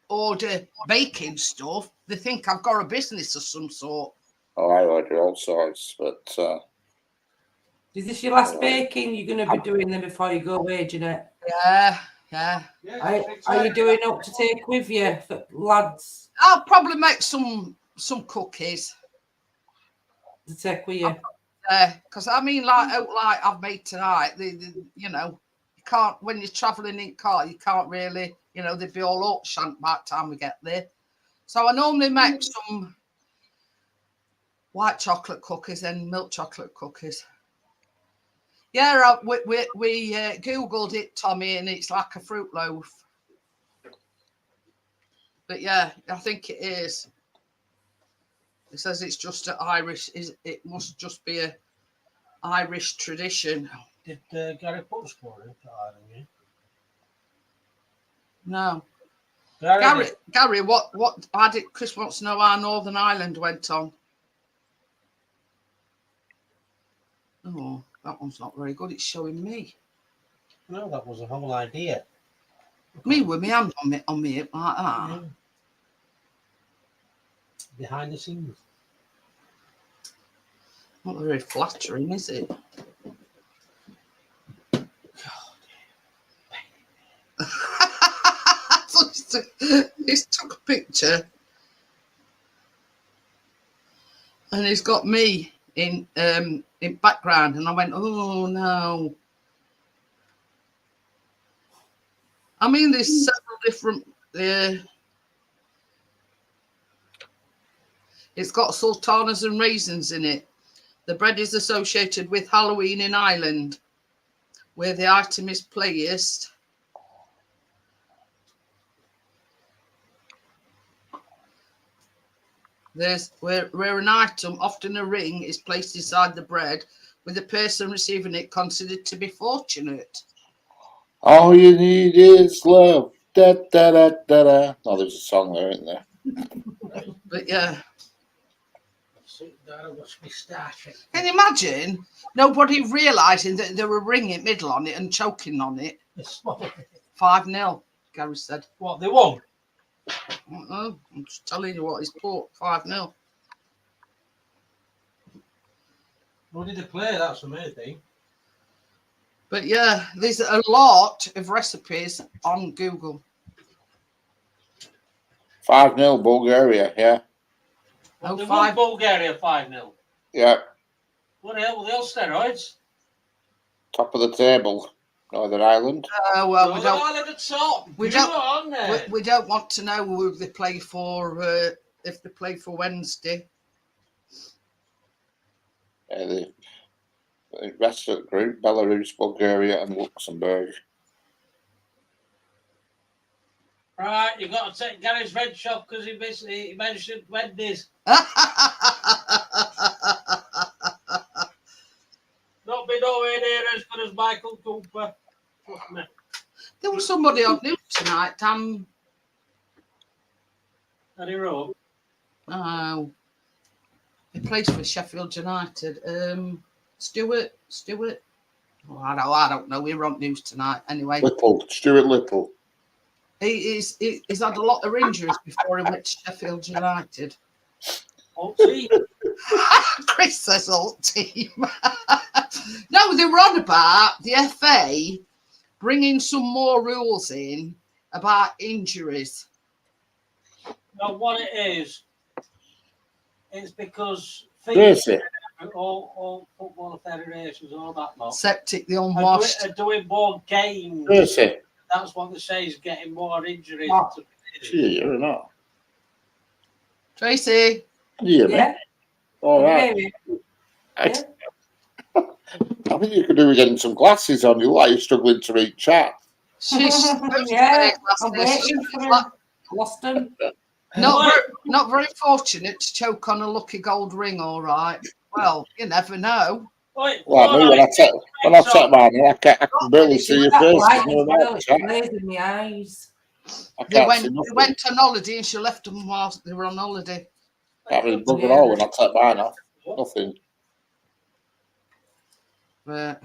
B: order baking stuff. They think I've got a business of some sort.
E: Oh, I order all sorts, but
C: Is this your last baking? You're going to be doing them before you go away, Jeanette?
B: Yeah.
C: Are you doing up to take with you, for lads,
B: I'll probably make some cookies.
C: to take with you?
B: Because I mean, like I've made tonight, you know, you can't, when you're travelling in car, you can't really, you know, they'd be all up shank by the time we get there. So I normally make some white chocolate cookies and milk chocolate cookies. Yeah, we Googled it, Tommy, and it's like a fruit loaf. But yeah, I think it is. It says it's just an Irish. It must just be a Irish tradition.
A: Did Gary put a score into Ireland? Yeah?
B: No,
A: Gary,
B: Gary, what? I did. Chris wants to know how Northern Ireland went on. Oh, that one's not very good. It's showing me.
A: no, that was the whole idea.
B: Me with my hand on me hip like that.
A: Yeah. Behind the scenes.
B: Not very flattering, is it? He's took a picture and he's got me in background, and I went, oh no. I mean, there's several different. It's got sultanas and raisins in it. The bread is associated with Halloween in Ireland, where the item is placed. There's where an item, often a ring, is placed inside the bread, with the person receiving it considered to be fortunate.
E: all you need is love. Da da da da da. Oh, there's a song there, isn't there?
B: But yeah,
A: Sit down and watch me start it.
B: can you imagine nobody realising that there were a ring in the middle on it and choking on it?
A: It's small.
B: 5-0, Gary said.
A: What, they won?
B: I'm just telling you what he's put. 5-0.
A: What did they play? That's the main thing.
B: But yeah, there's a lot of recipes on Google.
E: 5-0 Bulgaria, yeah.
B: Oh,
A: They won
B: five.
A: Bulgaria 5-0.
E: Yeah.
A: What the hell were they all steroids?
E: Top of the table, Northern Ireland.
B: Well, we
A: Northern
B: don't.
A: Ireland at top.
B: we
A: You
B: don't-
A: were on there.
B: We don't want to know who they play for. If they play for Wednesday.
E: Yeah, the rest of the group, Belarus, Bulgaria and Luxembourg.
A: Right, you got to take Gary's veg shop because he mentioned Wendy's. Not be nowhere near as good as Michael Cooper. Trust me.
B: There was somebody on news tonight.
A: Eddie Rowe.
B: Oh, he plays for Sheffield United. Stuart. Oh, I don't know. We were on news tonight. Anyway,
E: Stuart Little.
B: he's had a lot of injuries before he went to Sheffield United.
A: Old team.
B: Chris says old team. No, they were on about the FA bringing some more rules in about injuries.
A: Now, what it is, it's because
E: Tracy.
A: all football federations, all that lot,
B: Septic, the
A: are
B: unwashed.
A: doing more games.
E: Tracy.
A: That's what they say is getting more injuries.
C: Oh.
E: Gee, you're not.
B: Tracy.
E: Can you hear me?
C: Yeah.
E: All right.
C: Maybe.
E: I think you could do with getting some glasses on. You like you're struggling to read chat.
B: She's
C: Yeah, I'm waiting for him. Lost him.
B: Not very fortunate to choke on a lucky gold ring, all right. Well, you never know.
A: Oi,
E: Well, I mean, when I take mine, I can barely see your
C: That
E: face.
C: light
E: You know
C: as
E: that,
C: well, it's
E: chat.
C: blazing my eyes.
E: I
B: They
E: can't see
B: went
E: nothing.
B: on holiday and she left them whilst they were on holiday.
E: Can't really bugger all when I take mine off. Nothing.
B: But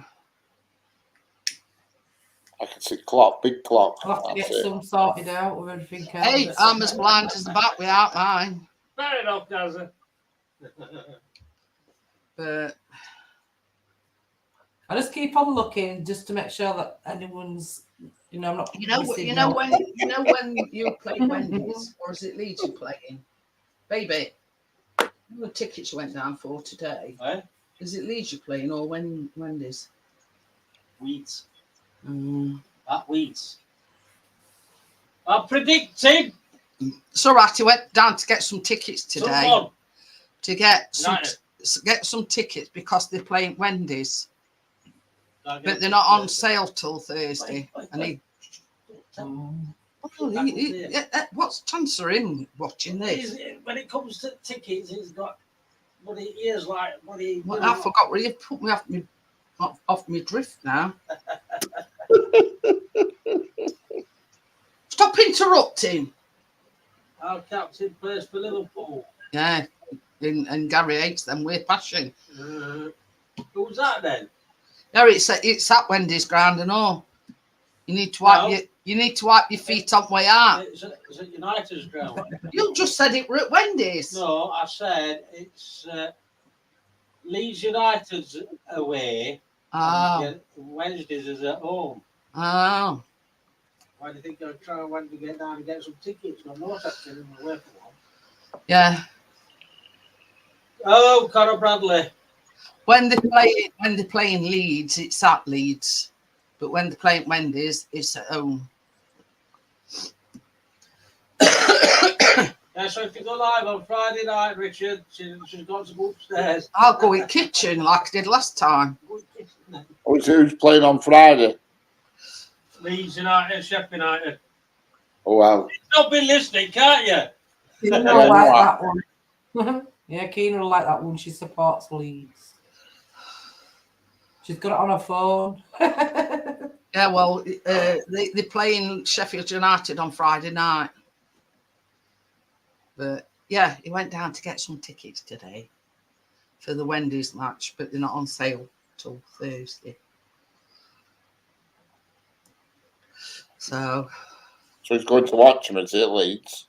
E: I can see clock, big clock.
C: I'll have to get
E: That's it.
C: some sorted out with everything else.
B: hey, I'm as blind as the bat without mine.
A: Fair enough, Gaza.
B: But
C: I just keep on looking just to make sure that anyone's, I'm not.
B: you know
C: missing out.
B: when you play Wendy's, or is it Leeds you're playing? Baby, the tickets went down for today.
A: Eh?
B: Is it Leeds you're playing or Wendy's?
A: Weeds.
B: Mm.
A: That weeds. I predicted.
B: It's all right. He went down to get some tickets today.
A: Someone.
B: To get
A: United.
B: some tickets because they're playing Wendy's,
A: I'll get
B: but they're
A: some
B: not on
A: Thursday.
B: sale till Thursday. And he, what's chance are in watching this?
A: When it comes to tickets, it's got bloody ears like bloody.
B: Well, I forgot where you put me off me drift now. Stop interrupting.
A: Our captain plays for Liverpool.
B: Yeah, and Gary hates them with passion.
A: Who's that then?
B: No, it's at Wendy's ground and all. You need to wipe your feet on way out.
A: It's at United's ground.
B: You just said it were at Wendy's.
A: No, I said it's Leeds United's away.
B: Oh.
A: And Wednesdays is at home.
B: Oh.
A: Why do you think I'll try when to get down and get some tickets? Well, no such in the way for one.
B: Yeah.
A: Oh, Conor Bradley.
B: When they're playing Leeds, it's at Leeds. But when they're playing Wendy's, it's at home.
A: Yeah, so if you go live on Friday night, Richard, she's got to go upstairs.
B: I'll go in kitchen like I did last time.
E: Who's playing on Friday?
A: Leeds United, Sheffield United.
E: Oh, wow.
A: You've not been listening, can't you?
C: Keenan will like that one. Yeah, Keenan will like that one. She supports Leeds. She's got it on her phone.
B: Yeah, well, they're playing Sheffield United on Friday night. But yeah, he went down to get some tickets today for the Wendy's match, but they're not on sale till Thursday. So
E: he's going to watch him, is it, Leeds?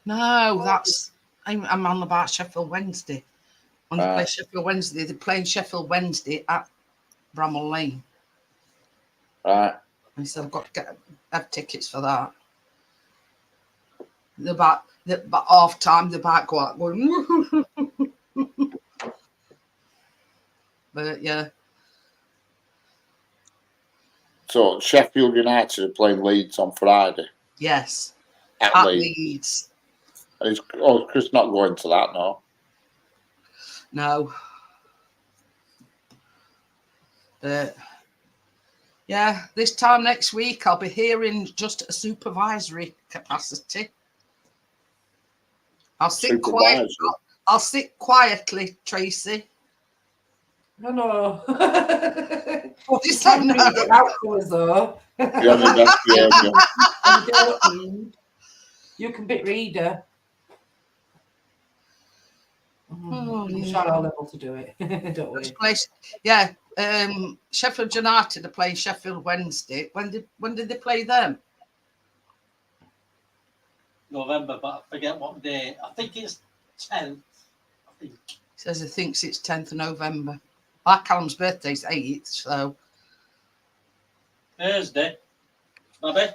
B: no, I'm on about Sheffield Wednesday. When they play Sheffield Wednesday, they're playing Sheffield Wednesday at Bramall Lane.
E: Right.
B: And so I've got to have tickets for that. About half time, the back go out going. But yeah.
E: So Sheffield United are playing Leeds on Friday.
B: Yes.
E: At
B: At
E: Leeds.
B: Leeds.
E: And is Chris not going to that, no?
B: No. But yeah, this time next week I'll be here in just a supervisory capacity. I'll sit quiet. I'll sit quietly, Tracy.
C: No.
B: What is that? No.
C: Out for us, though. You can bit reader. I'm sure I'll able to do it. Don't worry.
B: Yeah, Sheffield United are playing Sheffield Wednesday. When did they play them?
A: November, but I forget what day. I think it's 10th.
B: He says he thinks it's 10th of November. Our Callum's birthday's 8th, so
A: Thursday. Bobby.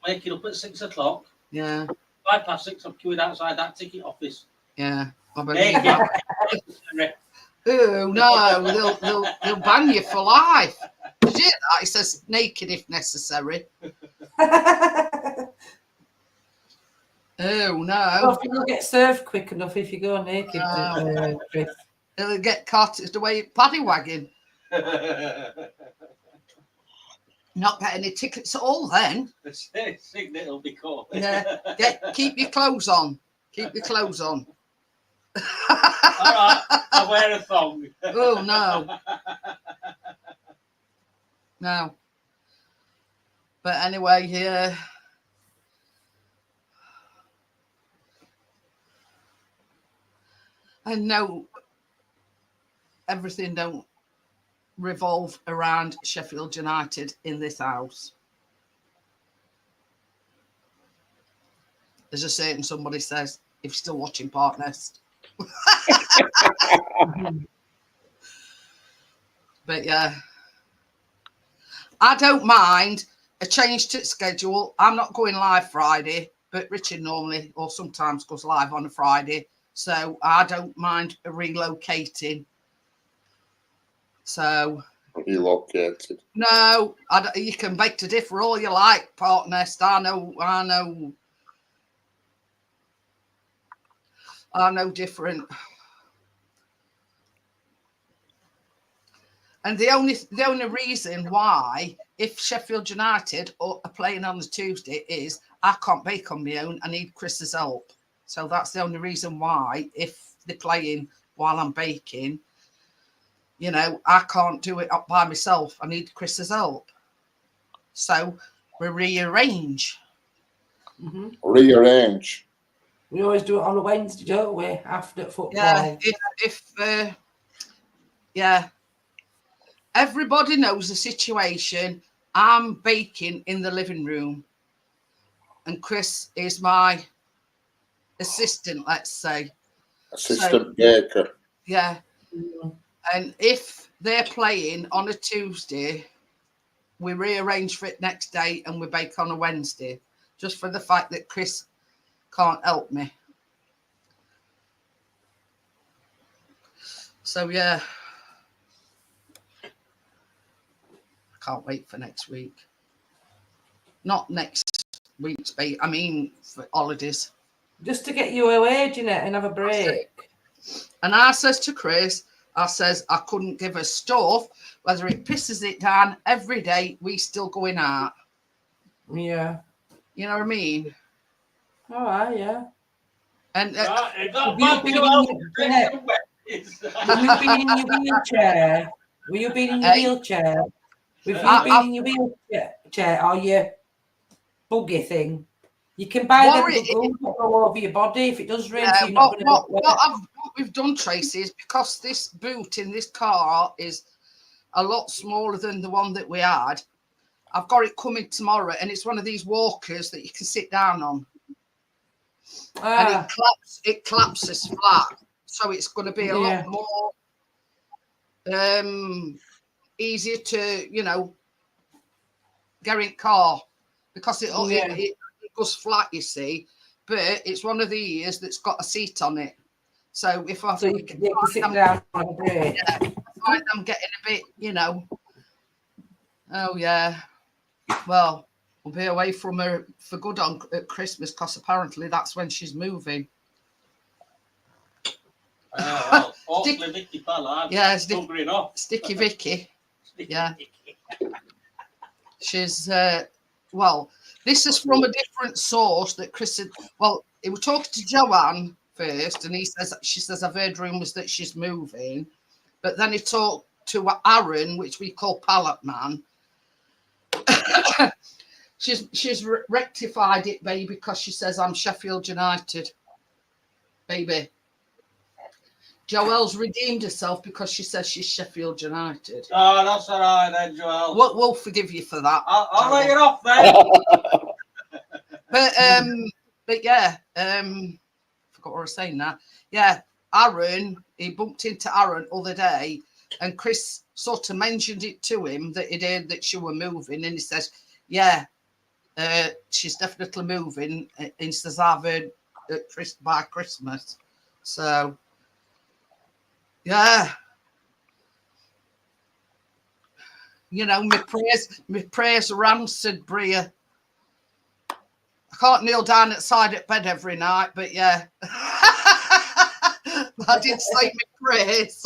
A: Waking up at 6 o'clock.
B: yeah.
A: 6:05, I'm queuing outside that ticket office.
B: Yeah. I believe that. Oh no, they'll ban you for life. Did you hear that? He says naked if necessary. Oh no.
C: Well, you'll get served quick enough if you go naked. Chris.
B: It'll get carted away paddy wagon. Not get any tickets at all then.
A: The signet will be caught.
B: Yeah. Keep your clothes on. Keep your clothes on.
A: All right, I'll wear a thong.
B: Oh, no. No. But anyway, yeah. I know everything don't revolve around Sheffield United in this house. There's a certain somebody says, if you're still watching Partners. But yeah, I don't mind a change to schedule. I'm not going live Friday, but Richard normally or sometimes goes live on a Friday. So I don't mind relocating. So
E: Relocated.
B: no, you can beg to differ all you like, Partners. I know different. And the only reason why, if Sheffield United are playing on the Tuesday, is I can't bake on my own. I need Chris's help. So that's the only reason why, if they're playing while I'm baking, you know, I can't do it up by myself. I need Chris's help. So we rearrange.
C: Mm-hmm.
E: Rearrange.
C: We always do it on a Wednesday, don't we? After football.
B: Yeah, yeah. Everybody knows the situation. I'm baking in the living room, and Chris is my assistant, let's say.
E: Assistant baker.
B: Yeah.
C: Mm.
B: And if they're playing on a Tuesday, we rearrange for it next day and we bake on a Wednesday, just for the fact that Chris can't help me. So, yeah. I can't wait for next week. Not next week's bake, I mean for holidays.
C: Just to get you away, Jeanette, and have a break.
B: And I says to Chris, I couldn't give a stuff whether it pisses it down every day. We still going out.
C: Yeah.
B: You know what I mean?
C: All right, yeah.
B: And
A: Right,
C: Will you be in your wheelchair? Will you be in your wheelchair? With you being in your wheelchair or your buggy thing, you can buy them to go over your body if it does rain. So you're not going to get wet.
B: What we've done, Tracy, is because this boot in this car is a lot smaller than the one that we had. I've got it coming tomorrow, and it's one of these walkers that you can sit down on. And it collapses flat, so it's going to be a lot more easier to, you know, get in car, because it goes flat, you see. But it's one of these that's got a seat on it, so if I
C: you can sit down on a break.
B: I find I'm getting a bit, you know. Oh yeah, well, we'll be away from her for good at Christmas, because apparently that's when she's moving.
A: Well, hopefully Vicky Fella.
B: Yeah,
A: Sticky
B: Vicky. Yeah. She's well, this is from a different source that Chris said. Well, he was talking to Joanne first, and she says I've heard rumours that she's moving, but then he talked to Aaron, which we call Pallet Man. she's rectified it, baby, because she says I'm Sheffield United, baby. Joelle's redeemed herself because she says she's Sheffield United.
A: Oh, that's all right then, Joelle.
B: We'll forgive you for that.
A: I'll lay it off then.
B: But yeah, forgot what I was saying now. Yeah, Aaron, he bumped into Aaron other day, and Chris sort of mentioned it to him that he'd heard that she were moving, and he says, yeah, she's definitely moving. And he says, I've heard by Christmas. So, yeah. You know, my prayers are answered, Bria. I can't kneel down at side at bed every night, but yeah. I did say my prayers.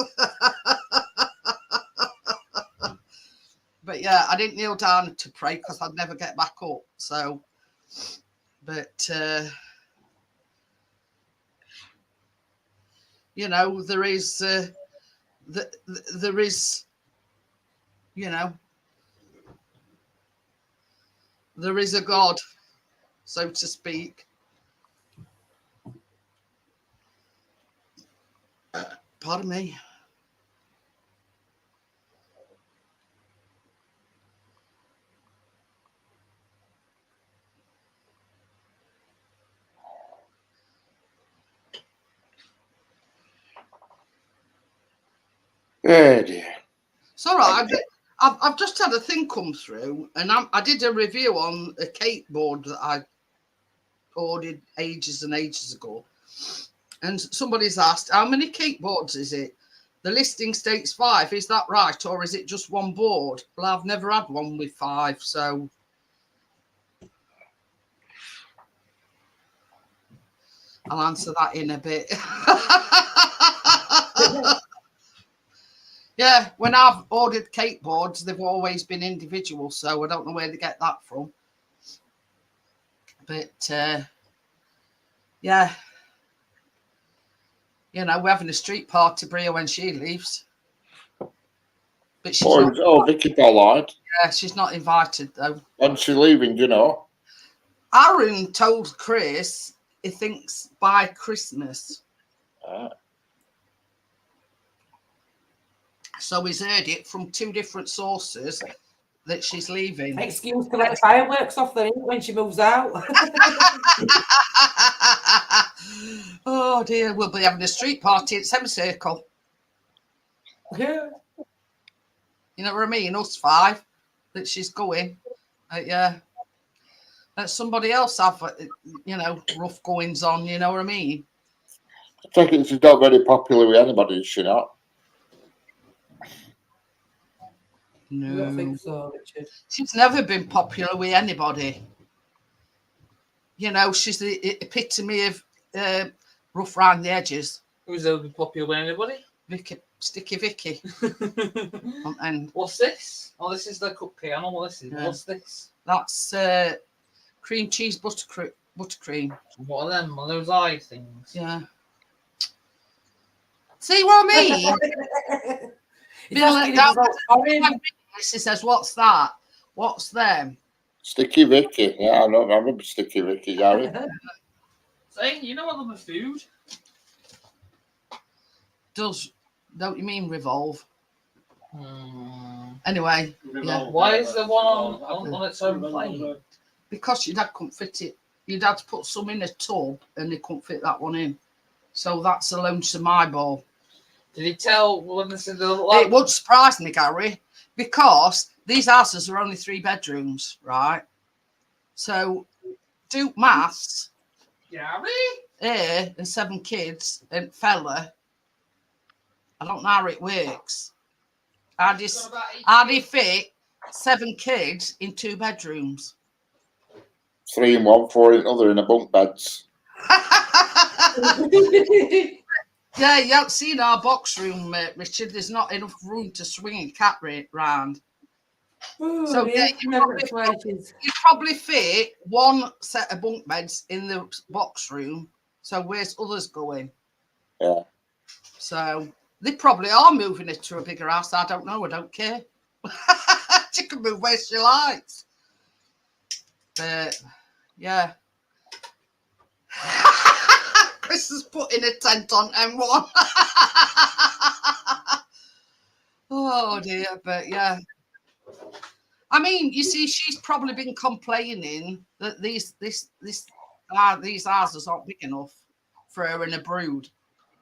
B: But yeah, I didn't kneel down to pray because I'd never get back up. So, but you know, there is, there is, you know, there is a God, so to speak. Pardon me.
E: Yeah, dear.
B: It's all right. I've just had a thing come through, and I did a review on a cake board that I ordered ages and ages ago. And somebody's asked, how many cake boards is it? The listing states 5. Is that right, or is it just one board? Well, I've never had one with 5, so I'll answer that in a bit. Yeah, when I've ordered cake boards, they've always been individual, so I don't know where they get that from. But yeah, you know, we're having a street party, Bria, when she leaves. But she's not,
E: Vicky Pollard.
B: yeah, she's not invited though.
E: When's she leaving, do you know?
B: Aaron told Chris he thinks by Christmas. So he's heard it from 2 different sources that she's leaving.
C: Excuse to let the fireworks off the when she moves out.
B: Oh dear, we'll be having a street party at Semicircle.
C: Yeah.
B: You know what I mean? Us 5 that she's going. Yeah. Let somebody else have, you know, rough goings on, you know what I mean?
E: I take it she's not very popular with anybody, is she not?
C: I don't think
B: No.
C: so, Richard.
B: She's never been popular with anybody. You know, she's the epitome of rough round the edges.
D: Who's ever been popular with anybody?
B: Vicky, Sticky Vicky. And
D: What's this? Oh, this is the cupcake. I know what this is.
B: Yeah.
D: What's this?
B: that's cream cheese buttercream.
D: What are them? Are those eye things?
B: Yeah. See what I mean?
C: It's asking if it's all foreign.
B: She says, "What's that? What's them?"
E: Sticky Vicky. Yeah, I know. I remember Sticky Vicky, Gary.
D: Say, you know I love my food.
B: Don't you mean revolve? Anyway, yeah.
D: Why is there one on its own plane?
B: Because your dad couldn't fit it. Your dad's put some in a tub and he couldn't fit that one in. So that's a lonesome eyeball.
D: Did he tell when they said
B: It would surprise me, Gary, because these houses are only 3 bedrooms, right? So do maths.
D: Gary?
B: Here and 7 kids and fella. I don't know how it works. How do you fit 7 kids in 2 bedrooms?
E: 3 in one, 4 in another in a bunk beds.
B: Yeah, you haven't seen our box room, Richard. There's not enough room to swing a cat round.
C: Ooh,
B: So yeah, you probably fit 1 set of bunk beds in the box room. So where's others going?
E: Yeah.
B: So they probably are moving it to a bigger house. I don't know. I don't care. She can move where she likes. But yeah. Chris is putting a tent on M1. Oh dear, but yeah. I mean, you see, she's probably been complaining that these houses aren't big enough for her and a brood.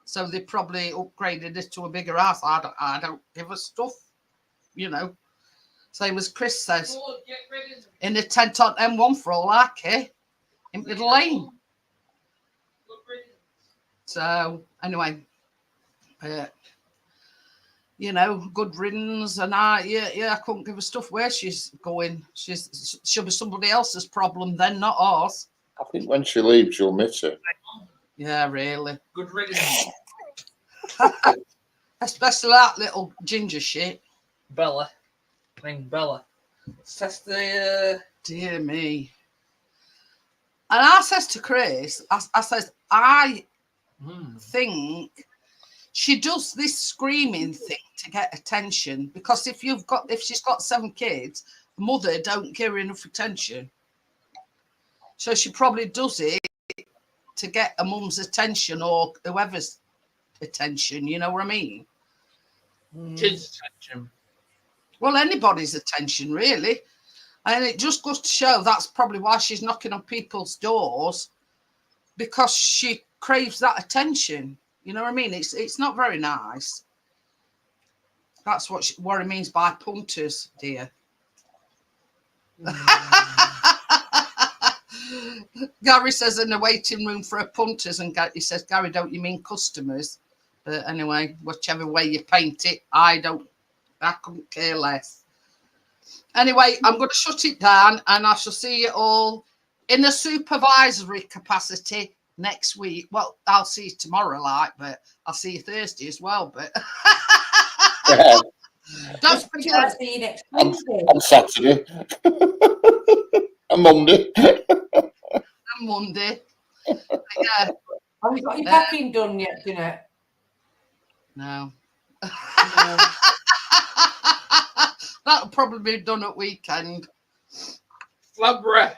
B: So they probably upgraded it to a bigger house. I don't give a stuff, you know. Same as Chris says. In a tent on M1 for all I care. In Middle Lane. So anyway, you know, good riddance, and I couldn't give a stuff where she's going. She'll be somebody else's problem then, not ours.
E: I think when she leaves, you'll miss her.
B: Yeah, really.
D: Good riddance.
B: Especially that little ginger shit.
D: Bella. Ring Bella. Let's test the.
B: Dear me. And I says to Chris, I says, I think she does this screaming thing to get attention, because if she's got 7 kids, the mother don't give her enough attention. So she probably does it to get a mum's attention or whoever's attention, you know what I mean?
D: Kids' attention.
B: Well, anybody's attention, really. And it just goes to show that's probably why she's knocking on people's doors, because she craves that attention. You know what I mean? It's not very nice. That's what it means by punters, dear. Gary says in the waiting room for a punters, and he says, Gary, don't you mean customers? But anyway, whichever way you paint it, I couldn't care less. Anyway, I'm going to shut it down, and I shall see you all in a supervisory capacity next week. Well, I'll see you tomorrow, but I'll see you Thursday as well. But
E: Yeah,
B: don't
C: I'll
B: forget,
C: see you next
E: on,
C: Wednesday.
E: on Saturday. And Monday.
B: on Monday. Yeah,
C: Have you got your packing done yet, Jeanette?
B: no.
C: No.
B: That'll probably be done at weekend.
D: Flabra.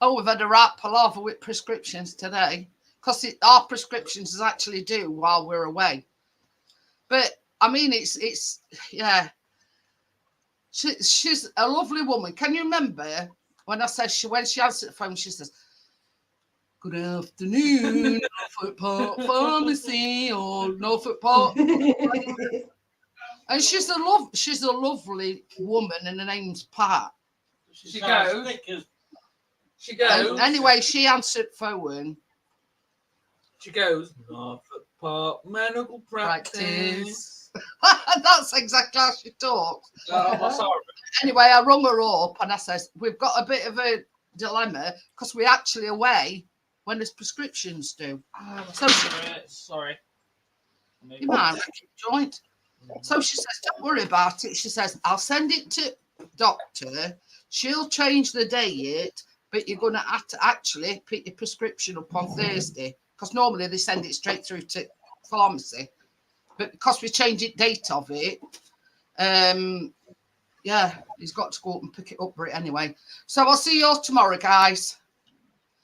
B: Oh, we've had a right palaver with prescriptions today, because our prescriptions is actually due while we're away. But I mean, it's yeah. She's a lovely woman. Can you remember when I said when she answered the phone, she says, "Good afternoon, Norfolk Park Pharmacy or Norfolk Park." And she's a lovely woman, and her name's Pat.
D: She goes. She goes.
B: And anyway, she answered phone.
D: She goes. Norfolk Park Medical Practice.
B: That's exactly how she talks.
D: I'm sorry.
B: Anyway, I rung her up and I says, we've got a bit of a dilemma because we're actually away when there's prescriptions due. So
D: Sorry.
B: you might joint. So she says, don't worry about it. She says, I'll send it to doctor. She'll change the date, but you're going to have to actually pick your prescription up on Thursday, because normally they send it straight through to pharmacy. But because we changed the date of it, yeah, he's got to go up and pick it up for it anyway. So I'll see you all tomorrow, guys.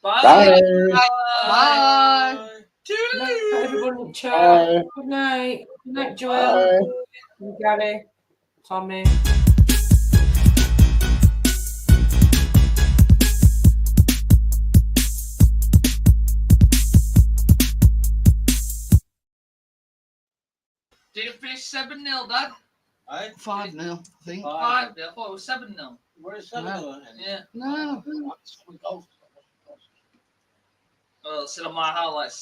D: Bye.
E: Bye.
B: Bye.
C: Good night, everyone. Chat.
E: Bye.
C: Good night. Good night, Joelle.
E: Bye.
C: Gary. Tommy.
D: Did it finish 7-0, Dad?
B: 5-0, I think.
D: 5-0. I thought it was 7-0.
A: Where's
B: No.
A: that?
D: Yeah.
B: No.
A: We go.
D: Well, it said on my highlights